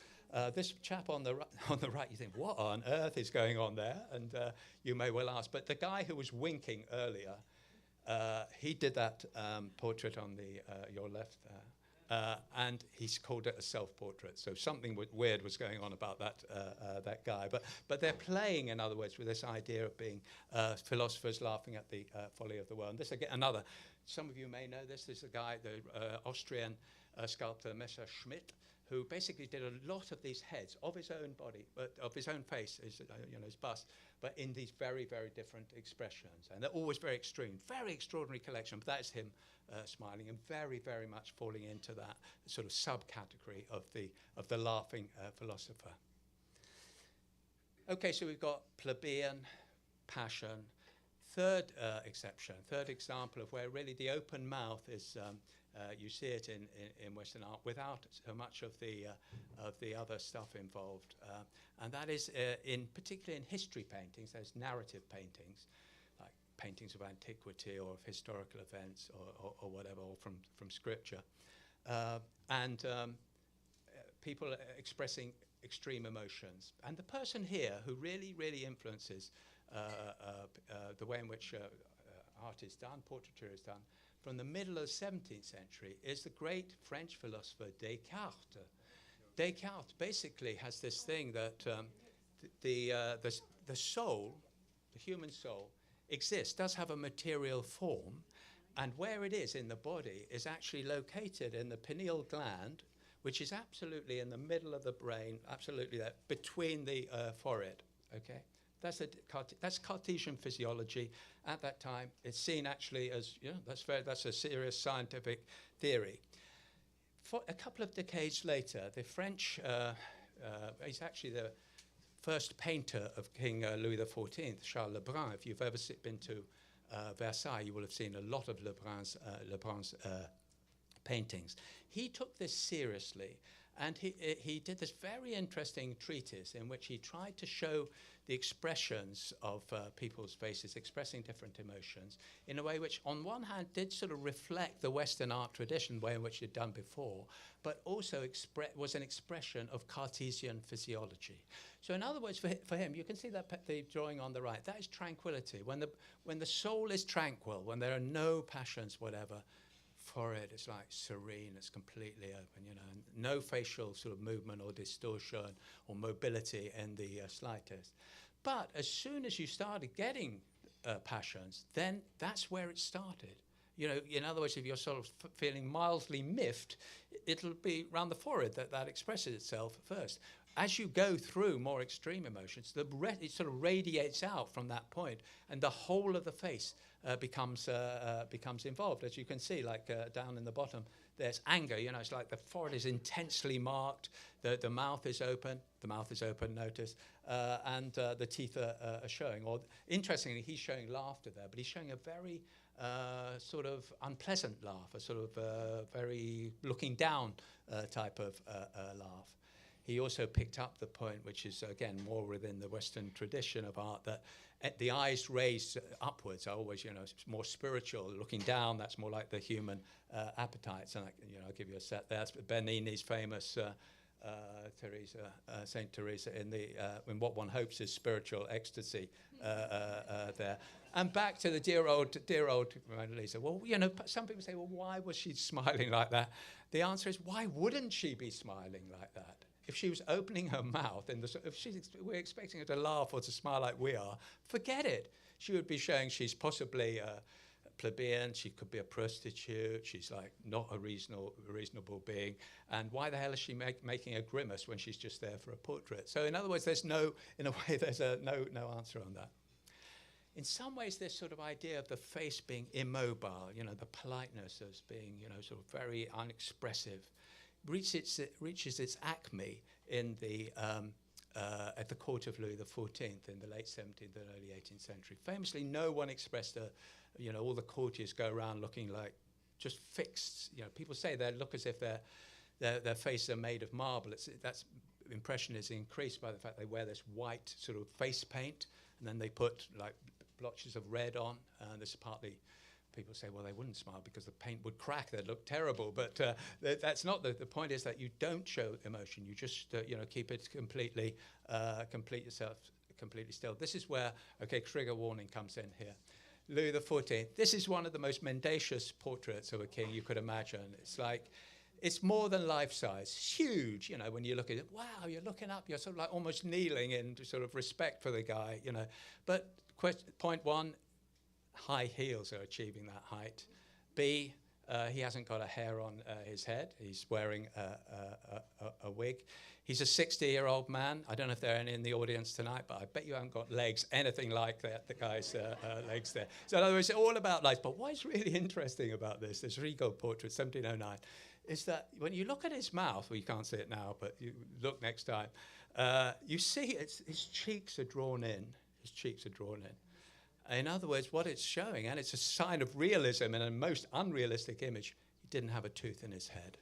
This chap on the right, you think, what on earth is going on there? And you may well ask. But the guy who was winking earlier, he did that portrait on your left there. And he's called it a self-portrait. So something weird was going on about that guy. But they're playing, in other words, with this idea of being philosophers laughing at the folly of the world. And this, again, another, some of you may know this. This is a guy, the Austrian sculptor Messerschmitt, who basically did a lot of these heads of his own body, but of his own face, his bust, but in these very, very different expressions. And they're always very extreme, very extraordinary collection. But that is him smiling and very, very much falling into that sort of subcategory of the laughing philosopher. Okay, so we've got plebeian, passion. Third example of where really the open mouth is. You see it in Western art without so much of the other stuff involved, and that is particularly in history paintings. There's narrative paintings, like paintings of antiquity or of historical events or whatever, or from scripture, and people expressing extreme emotions. And the person here who really, really influences the way in which art is done, portraiture is done, from the middle of the 17th century is the great French philosopher Descartes. Descartes basically has this thing that the soul, the human soul, exists, does have a material form, and where it is in the body is actually located in the pineal gland, which is absolutely in the middle of the brain, absolutely there, between the forehead, okay? That's Cartesian physiology. At that time, it's seen actually as, that's a serious scientific theory. For a couple of decades later, the French, he's actually the first painter of King Louis XIV, Charles Lebrun. If you've ever been to Versailles, you will have seen a lot of Lebrun's paintings. He took this seriously, and he did this very interesting treatise in which he tried to show the expressions of people's faces, expressing different emotions, in a way which, on one hand, did sort of reflect the Western art tradition, way in which he'd done before, but also was an expression of Cartesian physiology. So in other words, for him, you can see that the drawing on the right, that is tranquility. When the soul is tranquil, when there are no passions, whatever, forehead is like serene, it's completely open, and no facial sort of movement or distortion or mobility in the slightest. But as soon as you started getting passions, then that's where it started. In other words, if you're sort of feeling mildly miffed, it'll be around the forehead that expresses itself first. As you go through more extreme emotions, it sort of radiates out from that point, and the whole of the face becomes involved. As you can see, like down in the bottom, there's anger. It's like the forehead is intensely marked. The mouth is open. Notice, and the teeth are showing. Or interestingly, he's showing laughter there, but he's showing a very sort of unpleasant laugh, a sort of very looking down type of laugh. He also picked up the point, which is, again, more within the Western tradition of art, that the eyes raised upwards are always, more spiritual. Looking down, that's more like the human appetites. And, I'll give you a set there. That's Bernini's famous Saint Teresa in what one hopes is spiritual ecstasy there. And back to the dear old Mona Lisa. Well, some people say, well, why was she smiling like that? The answer is, why wouldn't she be smiling like that? If she was opening her mouth, we're expecting her to laugh or to smile like we are, forget it. She would be showing she's possibly plebeian, she could be a prostitute, she's like not a reasonable being, and why the hell is she making a grimace when she's just there for a portrait? So in other words, there's no answer on that. In some ways, this sort of idea of the face being immobile, the politeness as being, sort of very unexpressive, reaches its acme in the at the court of Louis XIV in the late 17th and early 18th century. Famously, no one expressed all the courtiers go around looking like just fixed. People say they look as if their faces are made of marble. That impression is increased by the fact they wear this white sort of face paint, and then they put like blotches of red on. This is partly, people say, well, they wouldn't smile because the paint would crack. They'd look terrible. But that's not the point. Is that you don't show emotion. You just keep it completely still. This is where trigger warning comes in here. Louis XIV. This is one of the most mendacious portraits of a king you could imagine. It's like, it's more than life size. It's huge. When you look at it, wow, you're looking up. You're sort of like almost kneeling in sort of respect for the guy. But point one. High heels are achieving that height. B, he hasn't got a hair on his head. He's wearing a wig. He's a 60-year-old man. I don't know if there are any in the audience tonight, but I bet you haven't got legs anything like that, the guy's legs there. So in other words, it's all about life. But what is really interesting about this Regal portrait, 1709, is that when you look at his mouth, well, you can't see it now, but you look next time, you see his cheeks are drawn in. His cheeks are drawn in. In other words, what it's showing, and it's a sign of realism in a most unrealistic image, he didn't have a tooth in his head.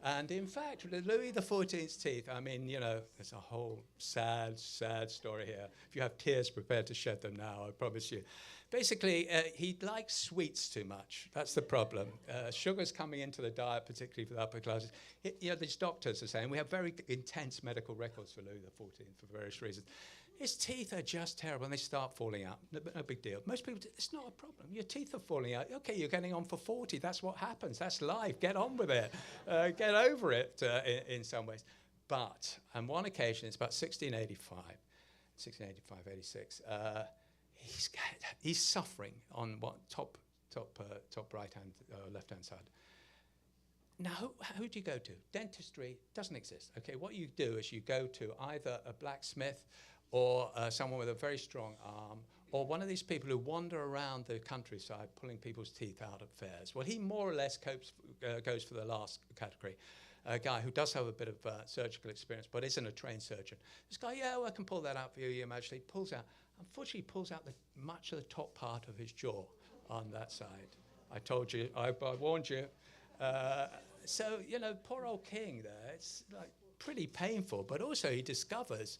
And in fact, Louis XIV's teeth, I mean, there's a whole sad story here. If you have tears prepared to shed them now, I promise you. Basically, he likes sweets too much. That's the problem. Sugar's coming into the diet, particularly for the upper classes. These doctors are saying, we have very intense medical records for Louis XIV for various reasons. His teeth are just terrible, and they start falling out. No big deal. Most people, it's not a problem. Your teeth are falling out. Okay, you're getting on for 40. That's what happens. That's life. Get on with it. Get over it in some ways. But on one occasion, it's about 1685, 86, he's suffering on what top right-hand, left-hand side. Now, who do you go to? Dentistry doesn't exist. Okay, what you do is you go to either a blacksmith or someone with a very strong arm, or one of these people who wander around the countryside pulling people's teeth out at fairs. Well, he more or less goes for the last category. A guy who does have a bit of surgical experience, but isn't a trained surgeon. This guy, well, I can pull that out for you, Your Majesty. Unfortunately, pulls out much of the top part of his jaw on that side. I told you, I warned you. So, poor old king there, it's like pretty painful, but also he discovers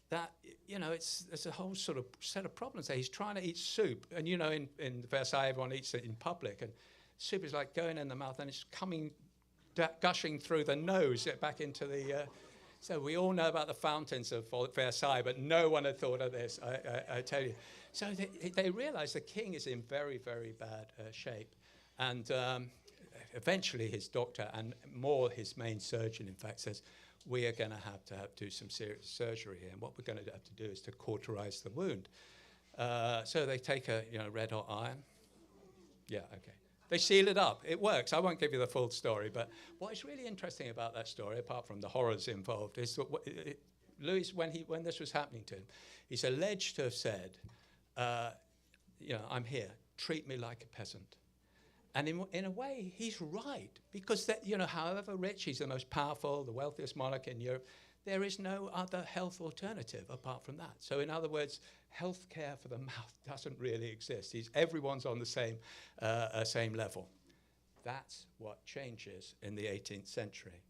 that, there's a whole sort of set of problems there. He's trying to eat soup, and in Versailles, everyone eats it in public, and soup is like going in the mouth, and it's coming, gushing through the nose back into the... So we all know about the fountains of Versailles, but no one had thought of this, I tell you. So they realize the king is in very, very bad shape, and eventually his doctor, and more his main surgeon, in fact, says, we are going to have to do some serious surgery here, and what we're going to have to do is to cauterize the wound. So they take a red hot iron. Yeah, okay. They seal it up. It works. I won't give you the full story, but what is really interesting about that story, apart from the horrors involved, is that Louis, when this was happening to him, he's alleged to have said, I'm here. Treat me like a peasant. And in a way, he's right, because however rich, he's the most powerful, the wealthiest monarch in Europe, there is no other health alternative apart from that. So in other words, health care for the mouth doesn't really exist. Everyone's on the same level. That's what changes in the 18th century.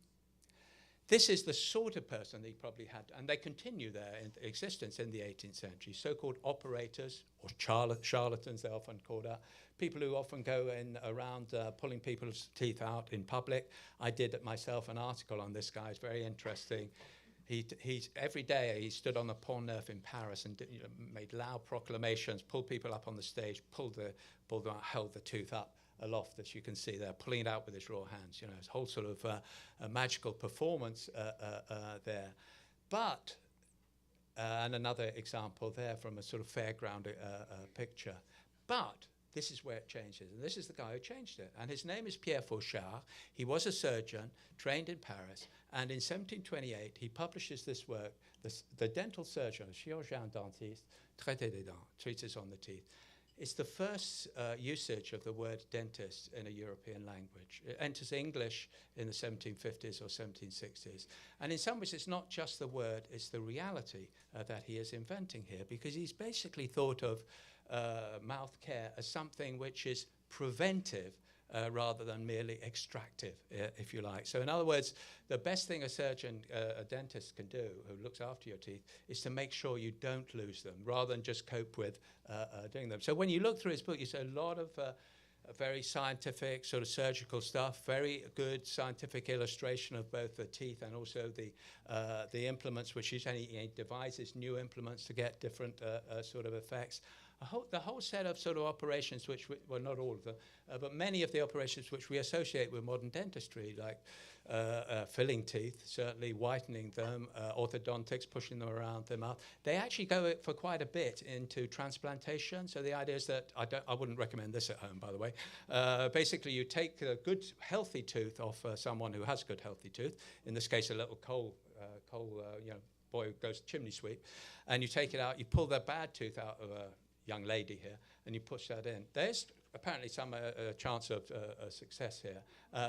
This is the sort of person that he probably had, and they continue their existence in the 18th century, so-called operators, or charlatans, they're often called out, people who often go around pulling people's teeth out in public. I did it myself, an article on this guy. It's very interesting. Every day he stood on the Pont Neuf in Paris and made loud proclamations, pulled people up on the stage, pulled them out, held the tooth up aloft, as you can see there, pulling it out with his raw hands. His whole sort of a magical performance there. But, and another example there from a sort of fairground picture. But this is where it changes. And this is the guy who changed it. And his name is Pierre Fauchard. He was a surgeon, trained in Paris. And in 1728, he publishes this work, the dental surgeon, chirurgien dentiste, traité des dents, treatise on the teeth. It's the first usage of the word dentist in a European language. It enters English in the 1750s or 1760s. And in some ways, it's not just the word, it's the reality that he is inventing here, because he's basically thought of mouth care as something which is preventive rather than merely extractive, if you like. So in other words, the best thing a surgeon, a dentist can do who looks after your teeth is to make sure you don't lose them rather than just cope with doing them. So when you look through his book, you see a lot of very scientific sort of surgical stuff, very good scientific illustration of both the teeth and also the implements, which he devises new implements to get different sort of effects. The whole set of sort of operations, which well, not all of them, but many of the operations which we associate with modern dentistry, like filling teeth, certainly whitening them, orthodontics, pushing them around the mouth, they actually go for quite a bit into transplantation. So the idea is that, I wouldn't recommend this at home, by the way. Basically, you take a good, healthy tooth off someone who has good, healthy tooth, in this case, a little coal boy who goes chimney sweep, and you take it out, you pull the bad tooth out of a young lady here, and you push that in. There's apparently some chance of success here.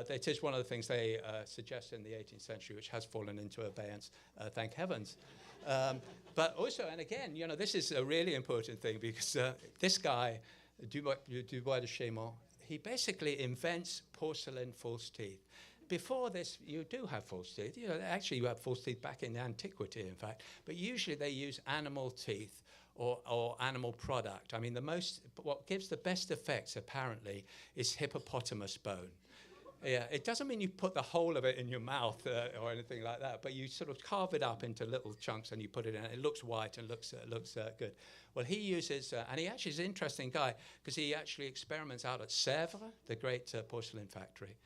It is one of the things they suggest in the 18th century, which has fallen into abeyance, thank heavens. But also, and again, this is a really important thing, because this guy, Dubois de Chaumont, he basically invents porcelain false teeth. Before this, you do have false teeth. Actually, you have false teeth back in antiquity, in fact. But usually they use animal teeth or animal product. I mean, what gives the best effects, apparently, is hippopotamus bone. Yeah, it doesn't mean you put the whole of it in your mouth or anything like that, but you sort of carve it up into little chunks and you put it in. It looks white and looks good. Well, he uses, and he actually is an interesting guy, because he actually experiments out at Sèvres, the great porcelain factory.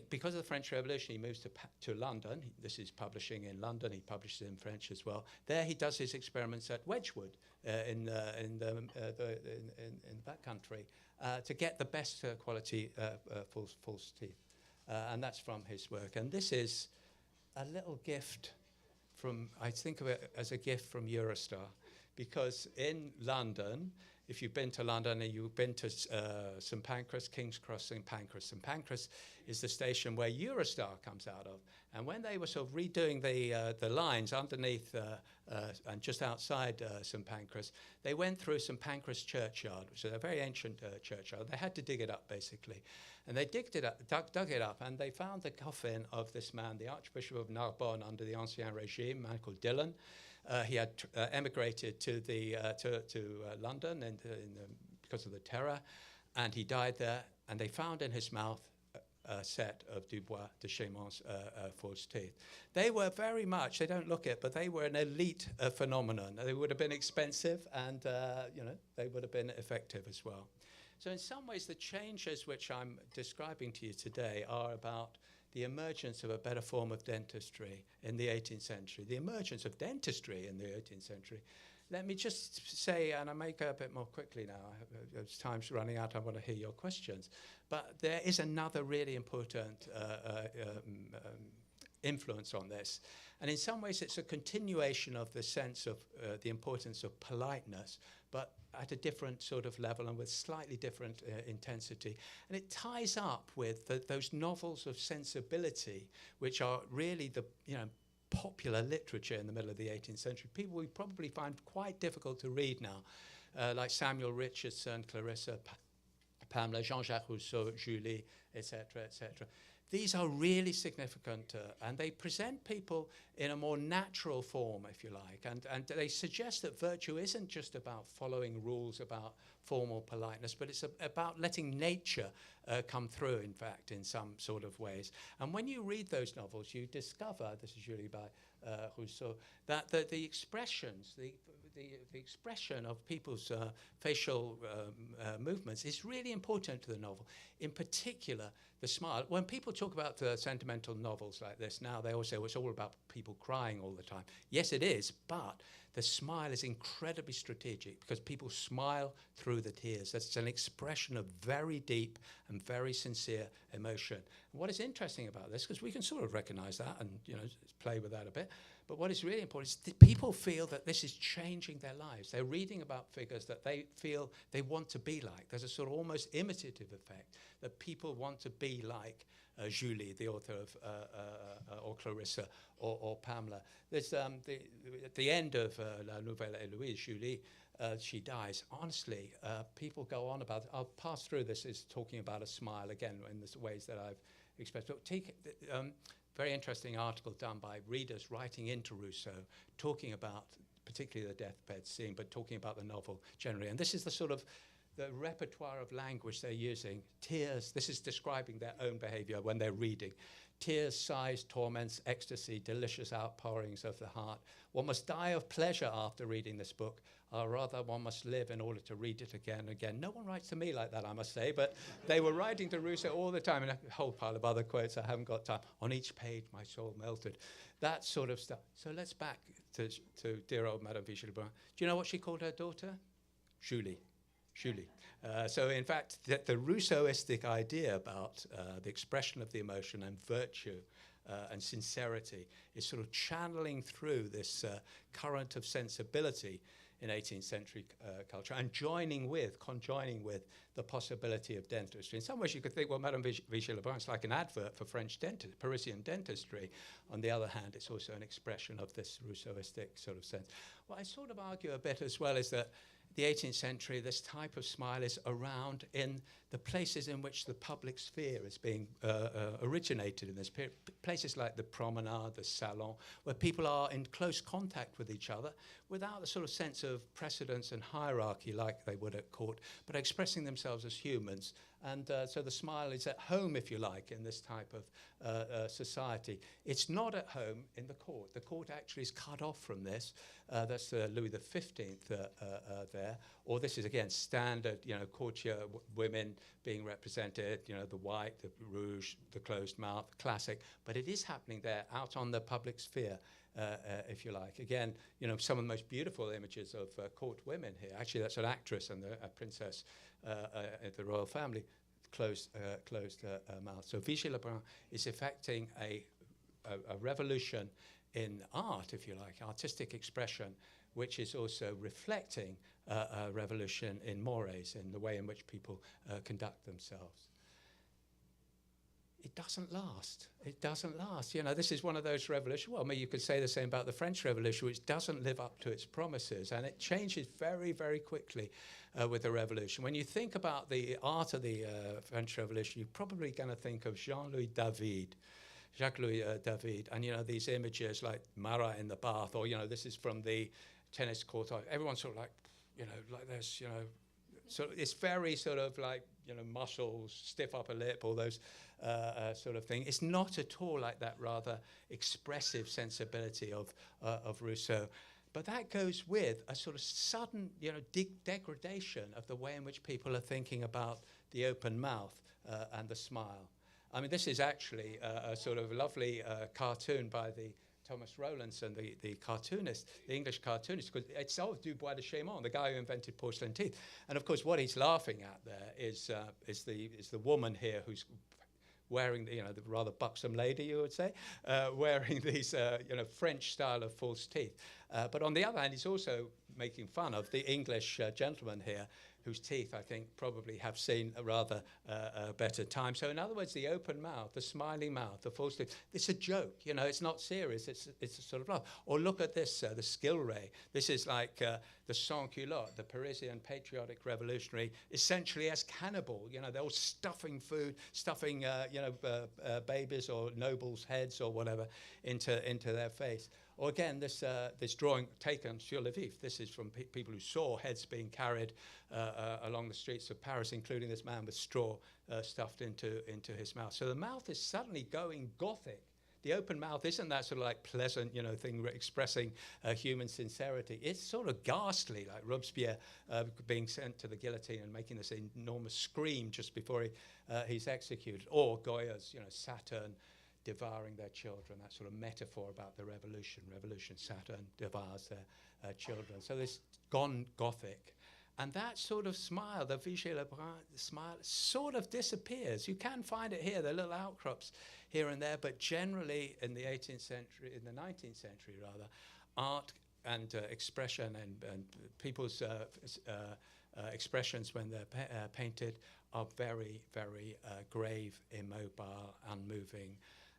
Because of the French Revolution, he moves to London. This is publishing in London. He publishes in French as well. There, he does his experiments at Wedgwood in that country to get the best quality false teeth, and that's from his work. And this is a little gift from, I think of it as a gift from Eurostar, because in London, if you've been to London and you've been to St Pancras, King's Cross, St Pancras is the station where Eurostar comes out of. And when they were sort of redoing the lines underneath and just outside St Pancras, they went through St Pancras churchyard, which is a very ancient churchyard. They had to dig it up, basically. And they dug it up, and they found the coffin of this man, the Archbishop of Narbonne under the Ancien Regime, a man called Dillon. He had emigrated to London because of the terror, and he died there. And they found in his mouth a set of Dubois de Chaumont's false teeth. They were very much, they don't look it, but they were an elite phenomenon. They would have been expensive, and they would have been effective as well. So in some ways, the changes which I'm describing to you today are about the emergence of a better form of dentistry in the 18th century, the emergence of dentistry in the 18th century. Let me just say, and I may go a bit more quickly now, as time's running out, I want to hear your questions, but there is another really important influence on this. And in some ways, it's a continuation of the sense of the importance of politeness, but at a different sort of level and with slightly different intensity. And it ties up with those novels of sensibility, which are really the popular literature in the middle of the 18th century. People we probably find quite difficult to read now, like Samuel Richardson, Clarissa, Pamela, Jean-Jacques Rousseau, Julie, etc., etc. These are really significant, and they present people in a more natural form, if you like, and they suggest that virtue isn't just about following rules about formal politeness, but it's about letting nature come through, in fact, in some sort of ways. And when you read those novels, you discover, this is usually by Rousseau, that the expressions, the expression of people's facial movements is really important to the novel. In particular, the smile. When people talk about sentimental novels like this now, they always say, well, it's all about people crying all the time. Yes, it is, but the smile is incredibly strategic because people smile through the tears. That's an expression of very deep and very sincere emotion. And what is interesting about this, because we can sort of recognize that and play with that a bit, but what is really important is that people feel that this is changing their lives. They're reading about figures that they feel they want to be like. There's a sort of almost imitative effect that people want to be like Julie, the author of, or Clarissa, or Pamela. There's at the end of La Nouvelle Héloïse, Julie, she dies. Honestly, people go on about it. I'll pass through this as talking about a smile again in the ways that I've expressed. But very interesting article done by readers writing into Rousseau, talking about particularly the deathbed scene, but talking about the novel generally. And this is the sort of the repertoire of language they're using. Tears, this is describing their own behavior when they're reading. Tears, sighs, torments, ecstasy, delicious outpourings of the heart. One must die of pleasure after reading this book, or rather one must live in order to read it again and again. No one writes to me like that, I must say, but they were writing to Rousseau all the time, and a whole pile of other quotes I haven't got time. On each page, my soul melted. That sort of stuff. So let's back to dear old Madame Vichy-Lebrun. Do you know what she called her daughter? Julie. Julie. So in fact, the Rousseauistic idea about the expression of the emotion and virtue and sincerity is sort of channeling through this current of sensibility in 18th century culture and conjoining with the possibility of dentistry. In some ways you could think, well, Madame Vichy-Lebrun is like an advert for Parisian dentistry. On the other hand, it's also an expression of this Rousseauistic sort of sense. What I sort of argue a bit as well is that the 18th century, this type of smile is around in the places in which the public sphere is being originated in this period. Places like the promenade, the salon, where people are in close contact with each other without the sort of sense of precedence and hierarchy like they would at court, but expressing themselves as humans. And so the smile is at home, if you like, in this type of society. It's not at home in the court. The court actually is cut off from this. That's Louis XV there. Or this is, again, standard, courtier women being represented, the white, the rouge, the closed mouth, classic. But it is happening there out on the public sphere, if you like. Again, some of the most beautiful images of court women here. Actually, that's an actress and a princess at the royal family, closed mouth. So Vichy-Lebrun is effecting a revolution in art, if you like, artistic expression, which is also reflecting a revolution in mores, in the way in which people conduct themselves. It doesn't last. It doesn't last. This is one of those revolutions. Well, maybe you could say the same about the French Revolution, which doesn't live up to its promises, and it changes very, very quickly with the revolution. When you think about the art of the French Revolution, you're probably going to think of Jacques-Louis David, and these images like Marat in the bath, or this is from the tennis court. Everyone's sort of like, like this, So it's very sort of like, muscles, stiff upper lip, all those sort of thing. It's not at all like that rather expressive sensibility of Rousseau. But that goes with a sort of sudden, degradation of the way in which people are thinking about the open mouth and the smile. I mean, this is actually a sort of lovely cartoon by the Thomas Rowlandson, the cartoonist, the English cartoonist, because it's of Du Bois de Chaumont, the guy who invented porcelain teeth. And of course, what he's laughing at there is the woman here who's wearing the rather buxom lady, you would say, wearing these French style of false teeth. But on the other hand, he's also making fun of the English gentleman here, whose teeth, I think, probably have seen a rather better time. So in other words, the open mouth, the smiling mouth, the false teeth, it's a joke, it's not serious, it's a sort of laugh. Or look at this, the skill ray. This is like the sans-culotte, the Parisian patriotic revolutionary, essentially as cannibal. They're all stuffing food, stuffing, babies or nobles' heads or whatever into their face. Or again, this drawing taken sur le vif. This is from people who saw heads being carried along the streets of Paris, including this man with straw stuffed into his mouth. So the mouth is suddenly going Gothic The open mouth isn't that sort of like pleasant, thing expressing human sincerity. It's sort of ghastly, like Robespierre being sent to the guillotine and making this enormous scream just before he's executed, or Goya's, Saturn devouring their children, that sort of metaphor about the revolution. Saturn devours their children. So this gone Gothic. And that sort of smile, the Vigée Lebrun smile, sort of disappears. You can find it here, there are little outcrops here and there, but generally in the 18th century, in the 19th century rather, art and expression and people's expressions when they're painted are very, very grave, immobile, unmoving.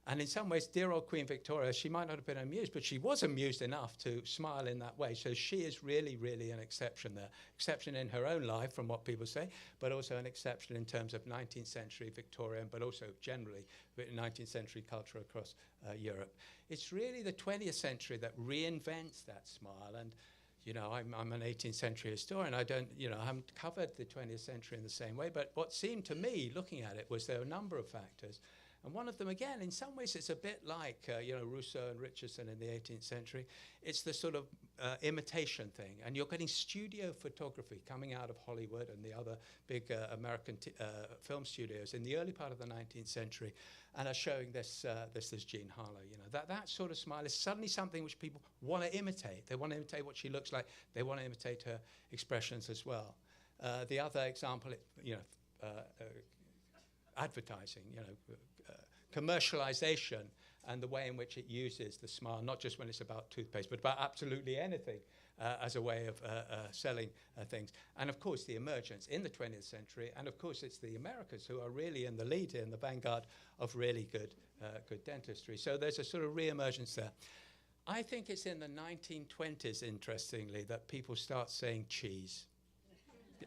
And in some ways, dear old Queen Victoria, she might not have been amused, but she was amused enough to smile in that way. So she is really, really an exception there. Exception in her own life, from what people say, but also an exception in terms of 19th century Victorian, but also generally 19th century culture across Europe. It's really the 20th century that reinvents that smile. And I'm an 18th century historian. I haven't covered the 20th century in the same way, but what seemed to me, looking at it, was there were a number of factors. And one of them, again, in some ways, it's a bit like, Rousseau and Richardson in the 18th century. It's the sort of imitation thing. And you're getting studio photography coming out of Hollywood and the other big American film studios in the early part of the 19th century, and are showing this Jean Harlow. That sort of smile is suddenly something which people want to imitate. They want to imitate what she looks like. They want to imitate her expressions as well. The other example, advertising, commercialization and the way in which it uses the smile, not just when it's about toothpaste, but about absolutely anything as a way of selling things. And of course, the emergence in the 20th century, and of course, it's the Americans who are really in the lead here, in the vanguard of really good dentistry. So there's a sort of re-emergence there. I think it's in the 1920s, interestingly, that people start saying cheese.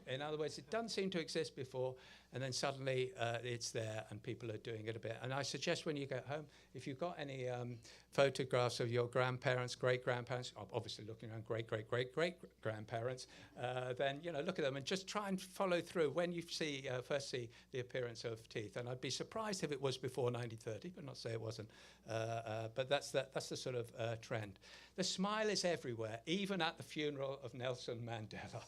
In other words, it doesn't seem to exist before, and then suddenly it's there and people are doing it a bit. And I suggest when you get home, if you've got any photographs of your grandparents, great-grandparents, obviously looking around great-great-great-great-grandparents, then look at them and just try and follow through when you first see the appearance of teeth. And I'd be surprised if it was before 1930, but not say it wasn't. But that's the sort of trend. The smile is everywhere, even at the funeral of Nelson Mandela.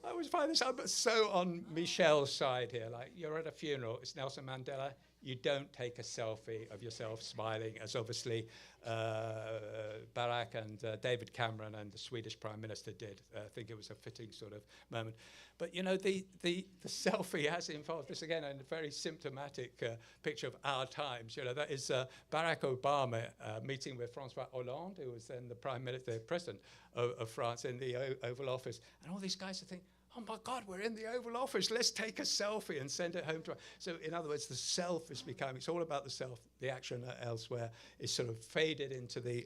I always find this, I'm so on Michelle's side here. Like, you're at a funeral, it's Nelson Mandela. You don't take a selfie of yourself smiling, as obviously Barack and David Cameron and the Swedish Prime Minister did. I think it was a fitting sort of moment. But, the selfie has involved this, again, a very symptomatic picture of our times. That is Barack Obama meeting with François Hollande, who was then the president of France in the Oval Office. And all these guys are thinking, oh my God, we're in the Oval Office, let's take a selfie and send it home to us. So in other words, the self is becoming, it's all about the self. The action elsewhere is sort of faded into the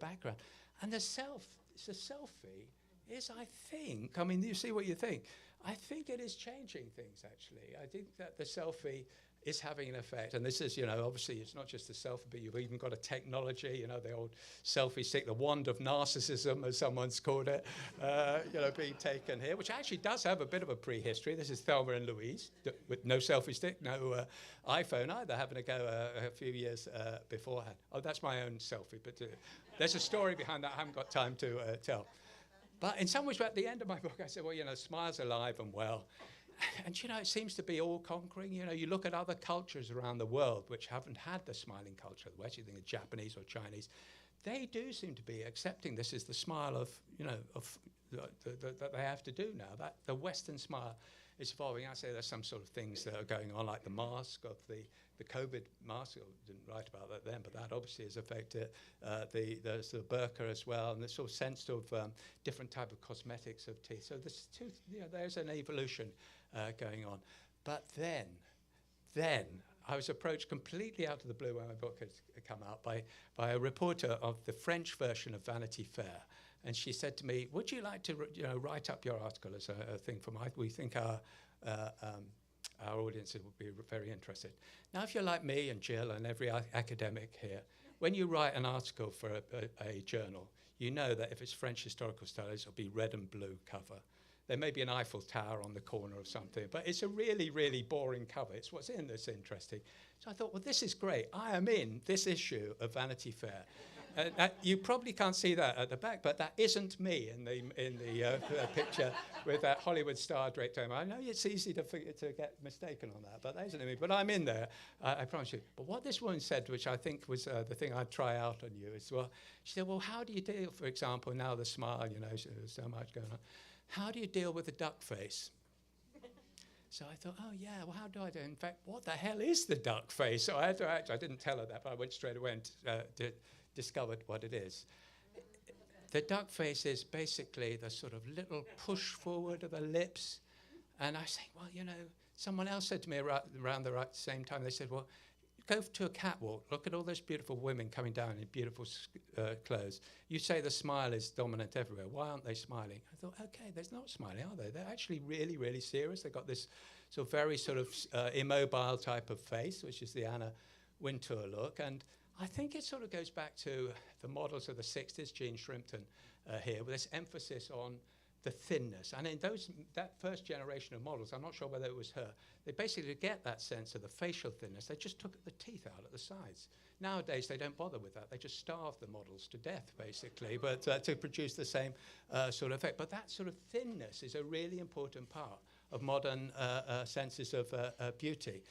background. And the selfie is, I think, you see what you think. I think it is changing things, actually. I think that the selfie is having an effect. And this is, obviously it's not just the selfie, but you've even got a technology, the old selfie stick, the wand of narcissism, as someone's called it, being taken here, which actually does have a bit of a prehistory. This is Thelma and Louise, with no selfie stick, no iPhone either, having to go a few years beforehand. Oh, that's my own selfie, but there's a story behind that I haven't got time to tell. But in some ways, at the end of my book, I said, well, smile's alive and well. And, it seems to be all-conquering. You look at other cultures around the world which haven't had the smiling culture of the West. You think of Japanese or Chinese. They do seem to be accepting this is the smile of, that they have to do now. That the Western smile is evolving. I say there's some sort of things that are going on, like the mask of the COVID mask. I didn't write about that then, but that obviously has affected there's the burqa as well, and the sort of sense of different type of cosmetics of teeth. So there's an evolution going on. But then I was approached completely out of the blue when my book had come out by a reporter of the French version of Vanity Fair. And she said to me, would you like to write up your article as a thing for we think our audiences would be very interested. Now, if you're like me and Jill and every academic here, when you write an article for a journal, you know that if it's French historical studies, it'll be red and blue cover. There may be an Eiffel Tower on the corner or something, but it's a really, really boring cover. It's what's in that's interesting. So I thought, well, this is great. I am in this issue of Vanity Fair. You probably can't see that at the back, but that isn't me in the picture with that Hollywood star draped over. I know it's easy to get mistaken on that, but that isn't me. But I'm in there, I promise you. But what this woman said, which I think was the thing I'd try out on you, is, well, she said, well, how do you deal, for example, now the smile, you know, there's so much going on. How do you deal with the duck face? So I thought, oh, yeah, well, how do I do it? In fact, what the hell is the duck face? So I had to I didn't tell her that, but I went straight away and discovered what it is. The duck face is basically the sort of little push forward of the lips. And I say, well, you know, someone else said to me around the same time, they said, well, go to a catwalk, look at all those beautiful women coming down in beautiful clothes. You say the smile is dominant everywhere. Why aren't they smiling? I thought, okay, they're not smiling, are they? They're actually really, really serious. They've got this sort of very sort of immobile type of face, which is the Anna Wintour look. And I think it sort of goes back to the models of the 60s, Jean Shrimpton here, with this emphasis on the thinness. And in that first generation of models, I'm not sure whether it was her, they basically, to get that sense of the facial thinness, they just took the teeth out at the sides. Nowadays, they don't bother with that. They just starve the models to death, basically, but to produce the same sort of effect. But that sort of thinness is a really important part of modern senses of beauty.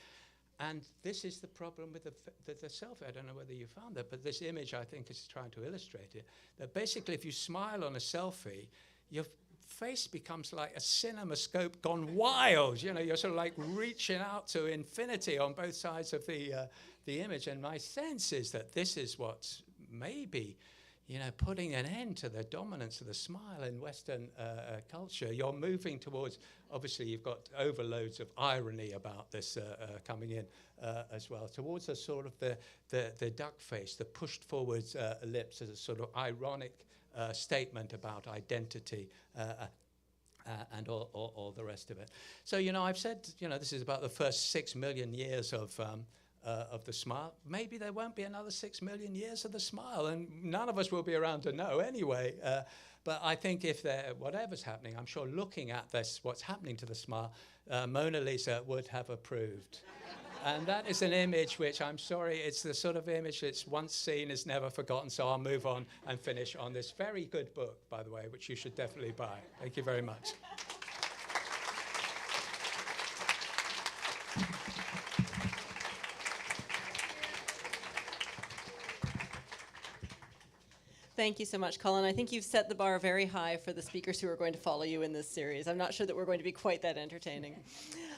And this is the problem with the selfie. I don't know whether you found that, but this image, I think, is trying to illustrate it. That basically, if you smile on a selfie, your face becomes like a cinemascope gone wild. You know, you're sort of like reaching out to infinity on both sides of the image. And my sense is that this is what's maybe, you know, putting an end to the dominance of the smile in Western culture. You're moving towards, obviously, you've got overloads of irony about this coming in as well, towards a sort of the duck face, the pushed forwards lips as a sort of ironic statement about identity and all the rest of it. So, you know, I've said, you know, this is about the first 6 million years of the smile. Maybe there won't be another 6 million years of the smile, and none of us will be around to know anyway. But I think if whatever's happening, I'm sure looking at this, what's happening to the smile, Mona Lisa would have approved. And that is an image which, I'm sorry, it's the sort of image that's once seen is never forgotten. So I'll move on and finish on this very good book, by the way, which you should definitely buy. Thank you very much. Thank you so much, Colin. I think you've set the bar very high for the speakers who are going to follow you in this series. I'm not sure that we're going to be quite that entertaining.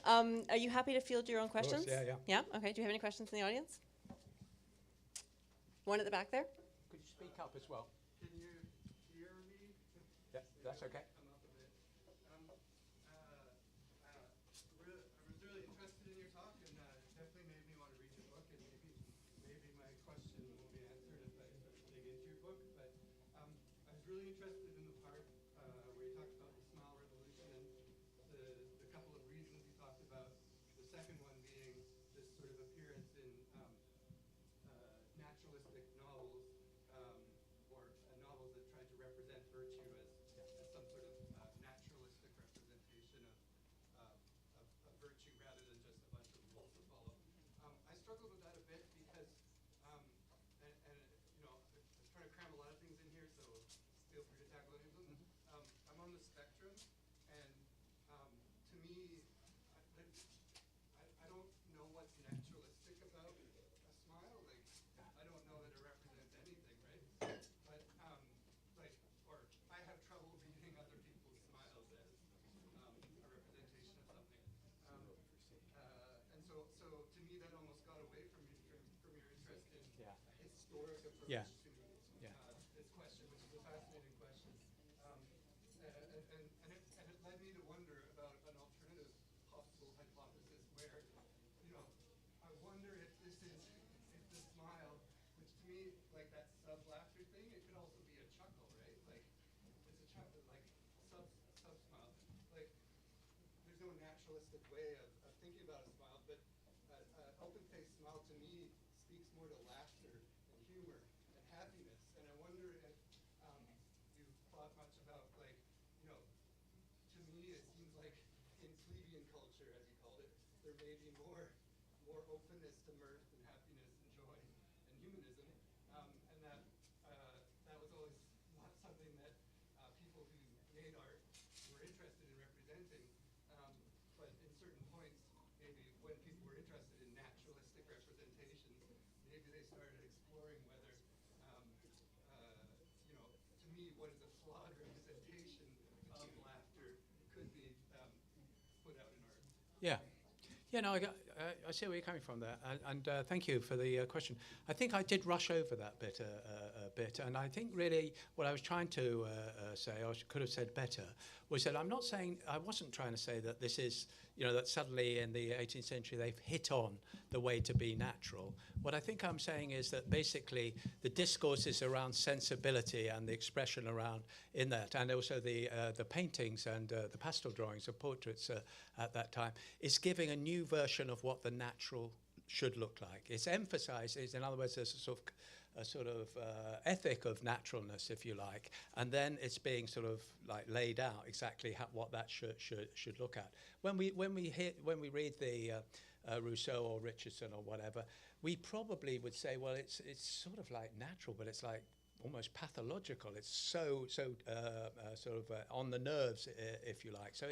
Are you happy to field your own questions? Of course, yeah. Yeah? Okay. Do you have any questions in the audience? One at the back there? Could you speak up as well? Can you hear me? Yeah, that's okay. Come up a bit. I was really interested in your talk, and it definitely made me want to read your book. And maybe my question will be answered if I sort of dig into your book. But I was really interested in the part where you talked about the smile revolution and the couple of reasons you talked about. The second one being this sort of appearance in naturalistic novels, or novels that tried to represent virtue as some sort of naturalistic representation of virtue rather than just a bunch of rules to follow. I struggled with that a bit because, and you know, I was trying to cram a lot of things in here, so feel free to tackle any of them. I'm on the spectrum, and to me, I don't know what's naturalistic about a smile. Like, I don't know that it represents anything, right? But or I have trouble reading other people's smiles as a representation of something. And so to me, that almost got away from your interest in a historic approach Yeah. to this question, which is a fascinating question. And it led me to wonder about an alternative possible hypothesis where, you know, I wonder if the smile, which to me, like that sub-laughter thing, it could also be a chuckle, right? Like, it's a chuckle, like sub-smile. Like, there's no naturalistic way of thinking about a smile, but open-faced smile to me speaks more to laughter and humor and happiness. And I wonder if you've thought much about, like, you know, to me culture, as he called it, there may be more openness to mirth and happiness and joy and humanism, and that was always not something that people who made art were interested in representing. But in certain points, maybe when people were interested in naturalistic representations, maybe they started exploring whether, to me, what is a flawed representation of laughter could be put out in art. Yeah. Yeah, no, I see where you're coming from there, and thank you for the question. I think I did rush over that bit a bit, and I think really what I was trying to say, or could have said better, was that I wasn't trying to say that this is, that suddenly in the 18th century they've hit on the way to be natural. What I think I'm saying is that basically the discourse is around sensibility and the expression around in that, and also the paintings and the pastel drawings of portraits at that time is giving a new version of what the natural should look like. It's emphasized, in other words, there's a sort of ethic of naturalness, if you like, and then it's being sort of like laid out exactly what that should look at. When we read the Rousseau or Richardson or whatever, we probably would say, well, it's sort of like natural, but it's like almost pathological. It's so sort of on the nerves, if you like. So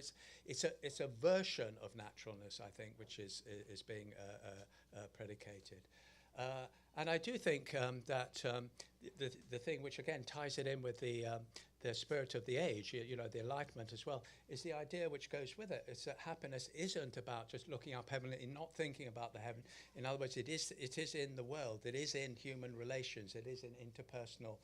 it's a version of naturalness, I think, which is being predicated. And I do think that the thing which again ties it in with the spirit of the age, the Enlightenment as well, is the idea which goes with it. It's that happiness isn't about just looking up heavenly and not thinking about the heaven. In other words, it is in the world. It is in human relations. It is in interpersonal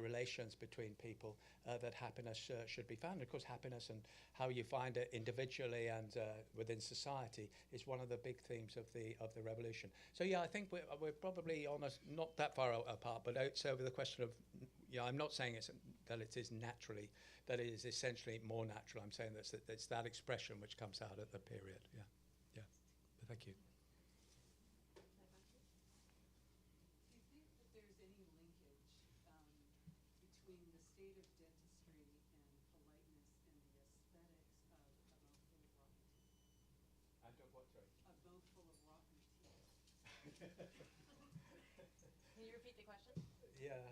relations between people that happiness should be found. Of course, happiness and how you find it individually and within society is one of the big themes of the revolution. So yeah, I think we're probably not that far apart, but it's over the question of, I'm not saying that it is naturally, that it is essentially more natural. I'm saying that it's that expression which comes out at the period. Yeah. But thank you. Do you think that there's any linkage between the state of dentistry and politeness and the aesthetics of a mouthful of rotten teeth? And what, sorry? A mouthful of rotten teeth. Can you repeat the question? Yeah.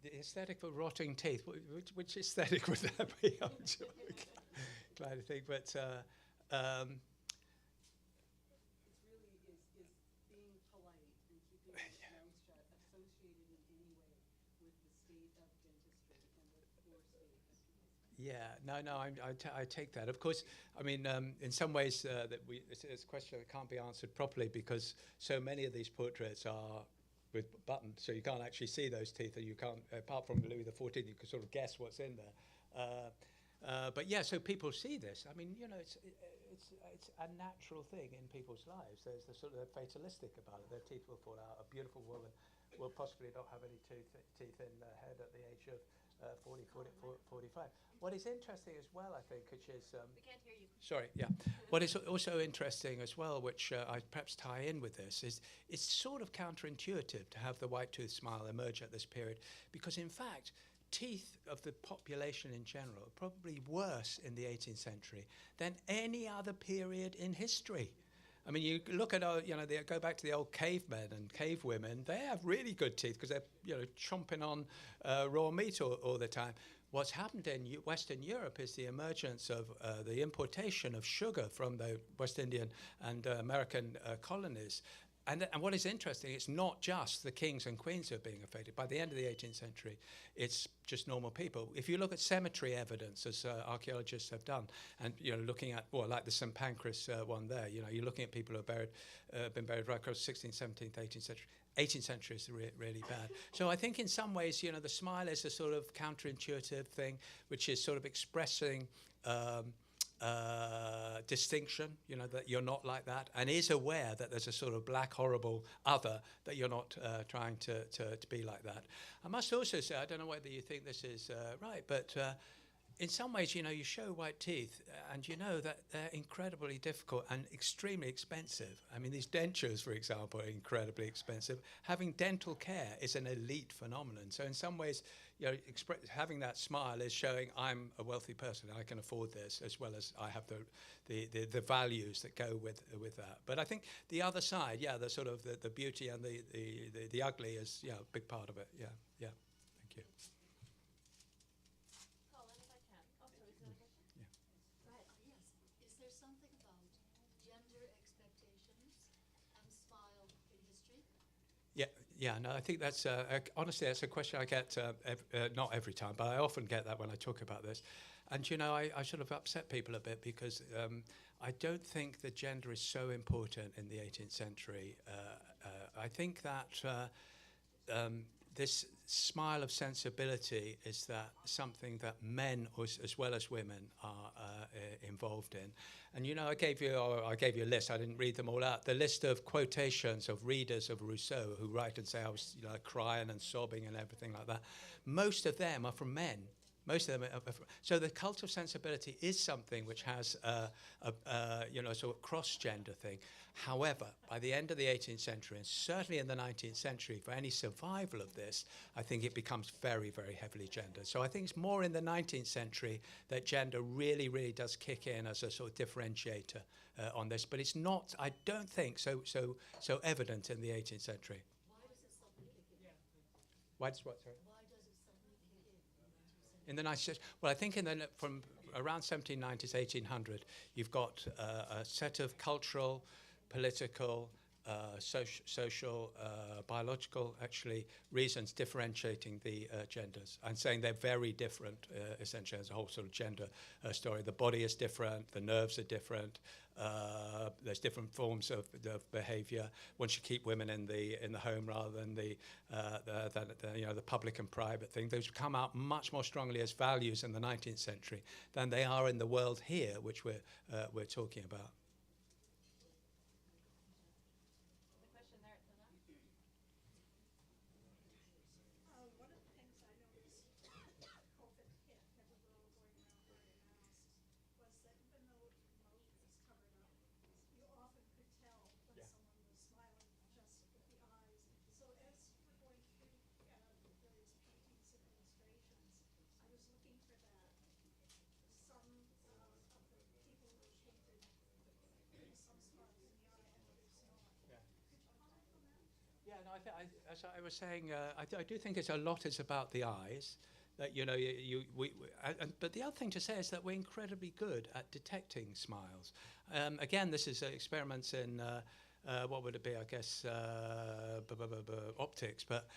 The aesthetic for rotting teeth. Which aesthetic would that be? I'm glad to think, but. It's really is being polite and keeping your mouth shut associated in any way with the state of dentistry and the poor state of people's. Yeah, no, I take that. Of course, I mean, in some ways, it's a question that can't be answered properly because so many of these portraits are with buttons, so you can't actually see those teeth, and you can't, apart from Louis XIV, you can sort of guess what's in there. But yeah, so people see this. I mean, it's a natural thing in people's lives. There's the sort of fatalistic about it. Their teeth will fall out. A beautiful woman will possibly not have any teeth in their head at the age of 40, 45. What is interesting as well, I think, which is... We can't hear you. Sorry, yeah. What is also interesting as well, which I perhaps tie in with this, is it's sort of counterintuitive to have the white tooth smile emerge at this period, because in fact, teeth of the population in general are probably worse in the 18th century than any other period in history. I mean, you look at, they go back to the old cavemen and cave women. They have really good teeth because they're, chomping on raw meat all the time. What's happened in Western Europe is the emergence of the importation of sugar from the West Indian and American colonies. And what is interesting, it's not just the kings and queens who are being affected. By the end of the 18th century, it's just normal people. If you look at cemetery evidence, as archaeologists have done, and looking at, like the St. Pancras one there, you're looking at people who have been buried right across 16th, 17th, 18th century. 18th century is really bad. So I think in some ways, the smile is a sort of counterintuitive thing, which is sort of expressing distinction, that you're not like that, and is aware that there's a sort of black, horrible other, that you're not trying to be like that. I must also say, I don't know whether you think this is right, but in some ways, you know, you show white teeth and you know that they're incredibly difficult and extremely expensive. I mean, these dentures, for example, are incredibly expensive. Having dental care is an elite phenomenon. So in some ways, you know, having that smile is showing I'm a wealthy person, I can afford this, as well as I have the values that go with that. But I think the other side, yeah, the sort of the beauty and the ugly is, yeah, a big part of it. Yeah, yeah. Thank you. Colin, if I can. Oh, sorry, is there a question? Yeah. Go ahead. Yes. Is there something about gender expectations and smile in history? Yeah, yeah. No, I think that's honestly that's a question I get not every time, but I often get that when I talk about this. And you know, I sort of upset people a bit because I don't think that gender is so important in the 18th century. I think that this smile of sensibility is that something that men as well as women are involved in. And you know, I gave you a list. I didn't read them all out. The list of quotations of readers of Rousseau who write and say I was, you know, crying and sobbing and everything like that. Most of them are from men. Most of them so the cult of sensibility is something which has you know, sort of cross-gender thing. However, by the end of the 18th century, and certainly in the 19th century, for any survival of this, I think it becomes very, very heavily gendered. So I think it's more in the 19th century that gender really, really does kick in as a sort of differentiator on this. But it's not, I don't think, so evident in the 18th century. Why does it suddenly kick in? Why does what, sorry? Why does it suddenly kick in? In the 19th century, well, I think from around 1790 to 1800, you've got a set of cultural, political, social, biological, actually, reasons differentiating the genders and saying they're very different, essentially, as a whole sort of gender story. The body is different, the nerves are different, there's different forms of behaviour. Once you keep women in the home rather than the you know, the public and private thing, those come out much more strongly as values in the 19th century than they are in the world here, which we're talking about. The question there at the left. One of the things I noticed COVID hit and we were all going around wearing masks was that even though your mouth was covered up, you often could tell when Yeah. someone was smiling just with the eyes. So as you were going through the various paintings and illustrations, I was looking for that. Some of the people were painted with some spots in the eye and others not. Yeah. Could you comment on that? Yeah, no, as I was saying, I do think it's a lot is about the eyes. That, you know, but the other thing to say is that we're incredibly good at detecting smiles. Again, this is experiments in what would it be? I guess optics. But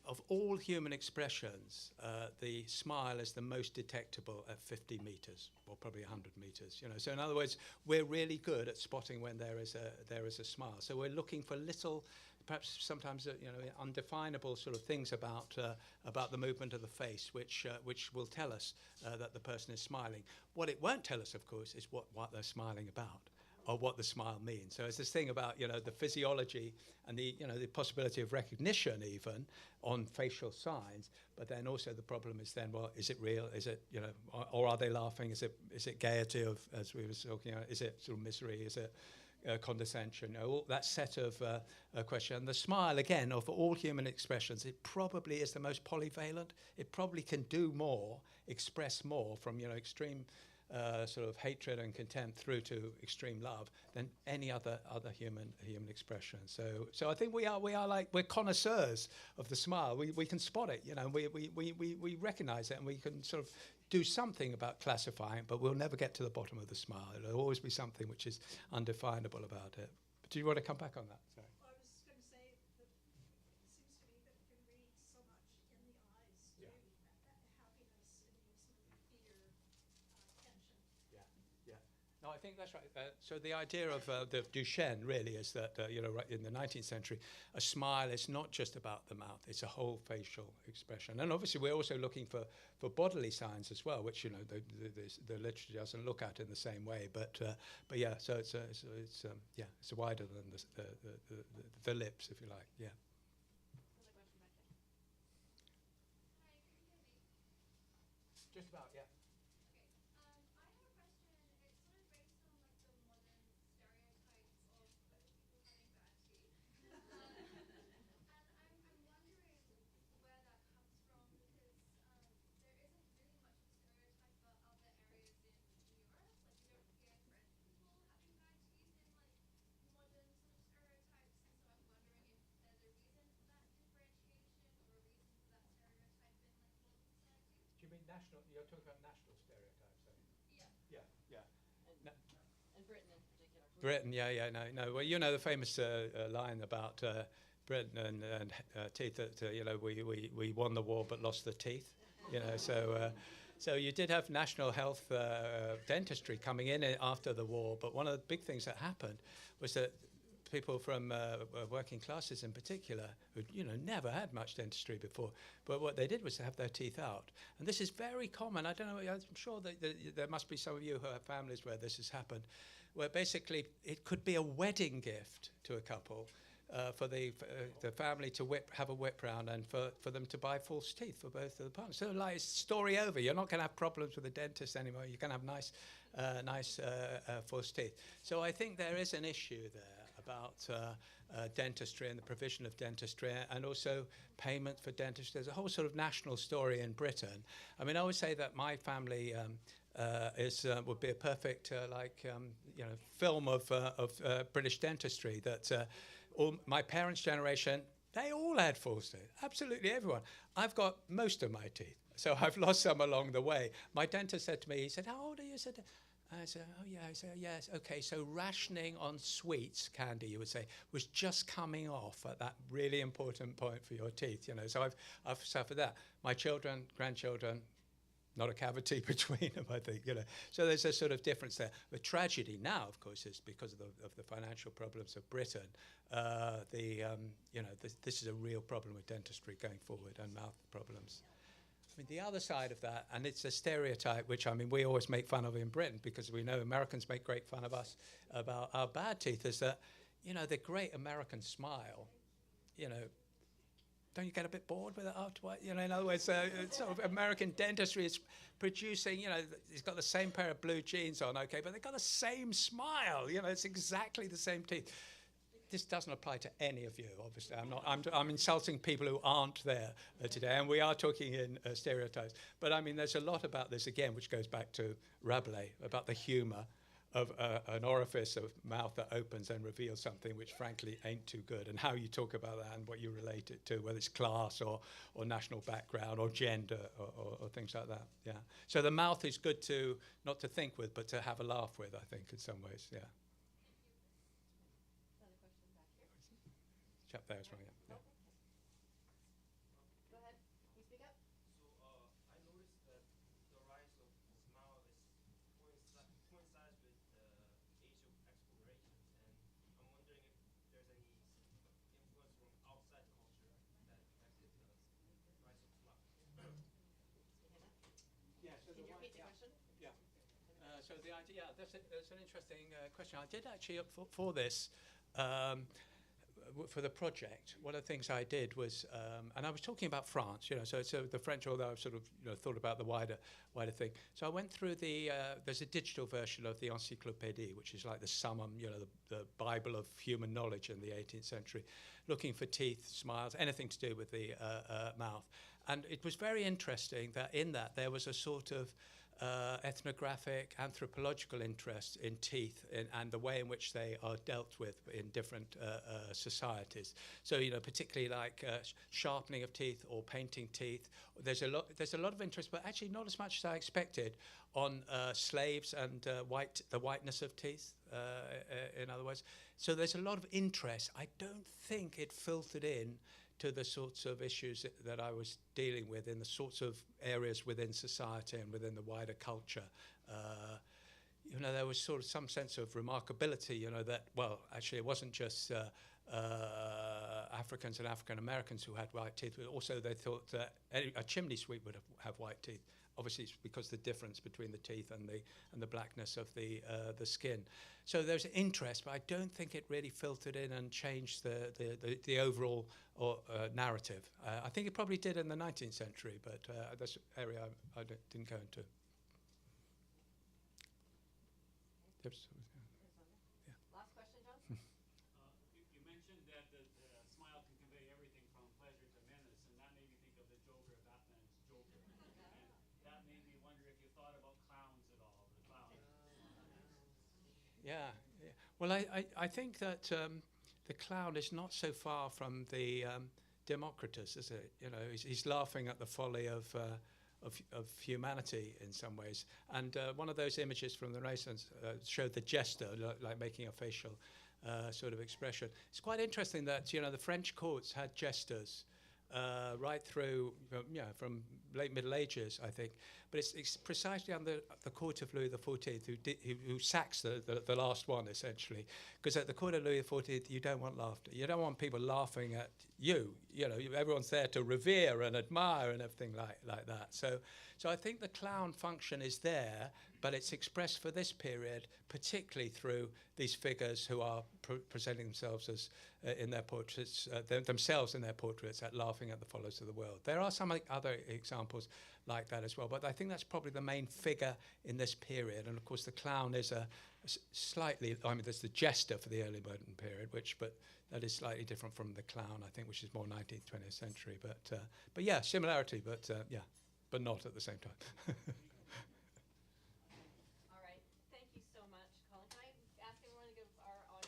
of all human expressions, the smile is the most detectable at 50 meters, or probably 100 meters. You know, so in other words, we're really good at spotting when there is a smile. So we're looking for little, perhaps sometimes you know, undefinable sort of things about the movement of the face, which will tell us that the person is smiling. What it won't tell us, of course, is what they're smiling about, or what the smile means. So it's this thing about, you know, the physiology and the, you know, the possibility of recognition even on facial signs, but then also the problem is then, well, is it real? Is it, you know, or are they laughing? Is it gaiety of, as we were talking about, is it sort of misery? Is it condescension? You know, all that set of questions. And the smile, again, of all human expressions, it probably is the most polyvalent. It probably can do more, express more from, you know, extreme sort of hatred and contempt through to extreme love than any other human expression. So I think we are like, we're connoisseurs of the smile. We can spot it, you know, we recognize it, and we can sort of do something about classifying, but we'll never get to the bottom of the smile. There'll always be something which is undefinable about it. But do you want to come back on that? Sorry. Well, I was just going to say that it seems to me that we can read so much in the eyes, too. Yeah. Happiness, amusement, fear, tension. Yeah. No, I think that's right. So the idea of the Duchenne really is that, you know, right in the 19th century, a smile is not just about the mouth, it's a whole facial expression. And obviously we're also looking for bodily signs as well, which, you know, the literature doesn't look at in the same way. But yeah, so it's wider than the lips, if you like, yeah. Another question back here. Just about, yeah. national, you're talking about national stereotypes, are you? Yeah. Yeah, yeah. And Britain in particular. Britain, yeah, no. Well, you know the famous line about Britain and teeth that we won the war but lost the teeth. So you did have national health dentistry coming in after the war, but one of the big things that happened was that people from working classes in particular, who never had much dentistry before, but what they did was to have their teeth out. And this is very common. I don't know, I'm sure that there must be some of you who have families where this has happened, where basically it could be a wedding gift to a couple for the family to have a whip round and for them to buy false teeth for both of the partners. So like, story over. You're not going to have problems with the dentist anymore. You're going to have nice false teeth. So I think there is an issue there about dentistry and the provision of dentistry and also payment for dentistry. There's a whole sort of national story in Britain. I mean, I would say that my family would be a perfect film of British dentistry. That all my parents' generation, they all had false teeth. Absolutely everyone. I've got most of my teeth, so I've lost some along the way. My dentist said to me, he said, "How old are you?" I said, "Oh yeah." I said, "Yes, okay." So rationing on sweets, candy, you would say, was just coming off at that really important point for your teeth. So I've suffered that. My children, grandchildren, not a cavity between them, I think. So there's a sort of difference there. The tragedy now, of course, is because of the financial problems of Britain. This is a real problem with dentistry going forward and mouth problems. I mean, the other side of that, and it's a stereotype which, we always make fun of in Britain because we know Americans make great fun of us about our bad teeth, is that, the great American smile, don't you get a bit bored with it afterwards? In other words, sort of American dentistry is producing, he's got the same pair of blue jeans on, okay, but they've got the same smile, it's exactly the same teeth. This doesn't apply to any of you, obviously. I'm insulting people who aren't there today, and we are talking in stereotypes. But there's a lot about this, again, which goes back to Rabelais, about the humor of an orifice of mouth that opens and reveals something which frankly ain't too good, and how you talk about that and what you relate it to, whether it's class or national background or gender or things like that. Yeah. So the mouth is good to not to think with, but to have a laugh with, I think, in some ways. Yeah. Another question back here. Chap there as well. Yeah. Go ahead. Can you speak up? I noticed that the rise of smile coincides with the age of exploration, and I'm wondering if there's any influence from outside culture that affected the rise of smile. Yeah. So Can you repeat the question? Yeah. So the idea, that's an interesting question. I did actually, for this, for the project, one of the things I did was, and I was talking about France, so the French, although I've sort of thought about the wider thing. So I went through there's a digital version of the Encyclopédie, which is like the summum, the Bible of human knowledge in the 18th century, looking for teeth, smiles, anything to do with the mouth. And it was very interesting that in that there was a sort of ethnographic, anthropological interest in teeth and the way in which they are dealt with in different societies. So, particularly like sharpening of teeth or painting teeth. There's a lot of interest, but actually not as much as I expected on slaves and the whiteness of teeth, in other words. So there's a lot of interest. I don't think it filtered in to the sorts of issues that I was dealing with in the sorts of areas within society and within the wider culture. There was sort of some sense of remarkability, that, well, actually it wasn't just Africans and African Americans who had white teeth, but also they thought that a chimney sweep would have white teeth. Obviously, it's because the difference between the teeth and the blackness of the skin. So there's interest, but I don't think it really filtered in and changed the overall narrative. I think it probably did in the 19th century, but that's an area I didn't go into. Last question, John? You mentioned that the smile can convey everything from pleasure to menace, and that made me think of the Joker, Batman's Joker. And that made me wonder if you thought about clowns at all, the clown. Yeah. Well, I think that the clown is not so far from the Democritus, is it? He's laughing at the folly of of humanity in some ways. And one of those images from the Renaissance showed the jester, like making a facial sort of expression. It's quite interesting that, you know, the French courts had jesters right through, from late Middle Ages, I think. But it's precisely under the court of Louis XIV who sacks the last one, essentially. Because at the court of Louis XIV, you don't want laughter. You don't want people laughing at you. You know, everyone's there to revere and admire and everything like that. So I think the clown function is there, but it's expressed for this period, particularly through these figures who are presenting themselves as in their portraits, themselves in their portraits, at laughing at the follies of the world. There are some other examples like that as well, but I think that's probably the main figure in this period. And of course, the clown is slightly, I mean, there's the jester for the early modern period, but that is slightly different from the clown, I think, which is more 19th, 20th century. But yeah, similarity, but not at the same time. All right. Thank you so much, Colin. Can I ask everyone to give our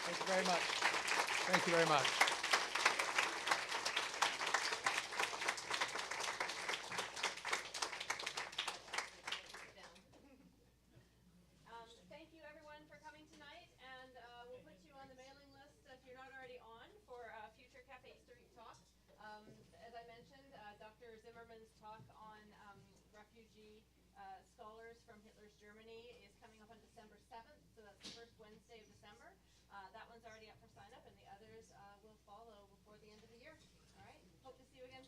Thank you very much. Thank you very much. Thank you, everyone, for coming tonight, and we'll put you on the mailing list if you're not already on for future Café Historique talks. As I mentioned, Dr. Zimmerman's talk on refugee scholars from Hitler's Germany is coming up on December 7th, so that's the first Wednesday of December. That one's already up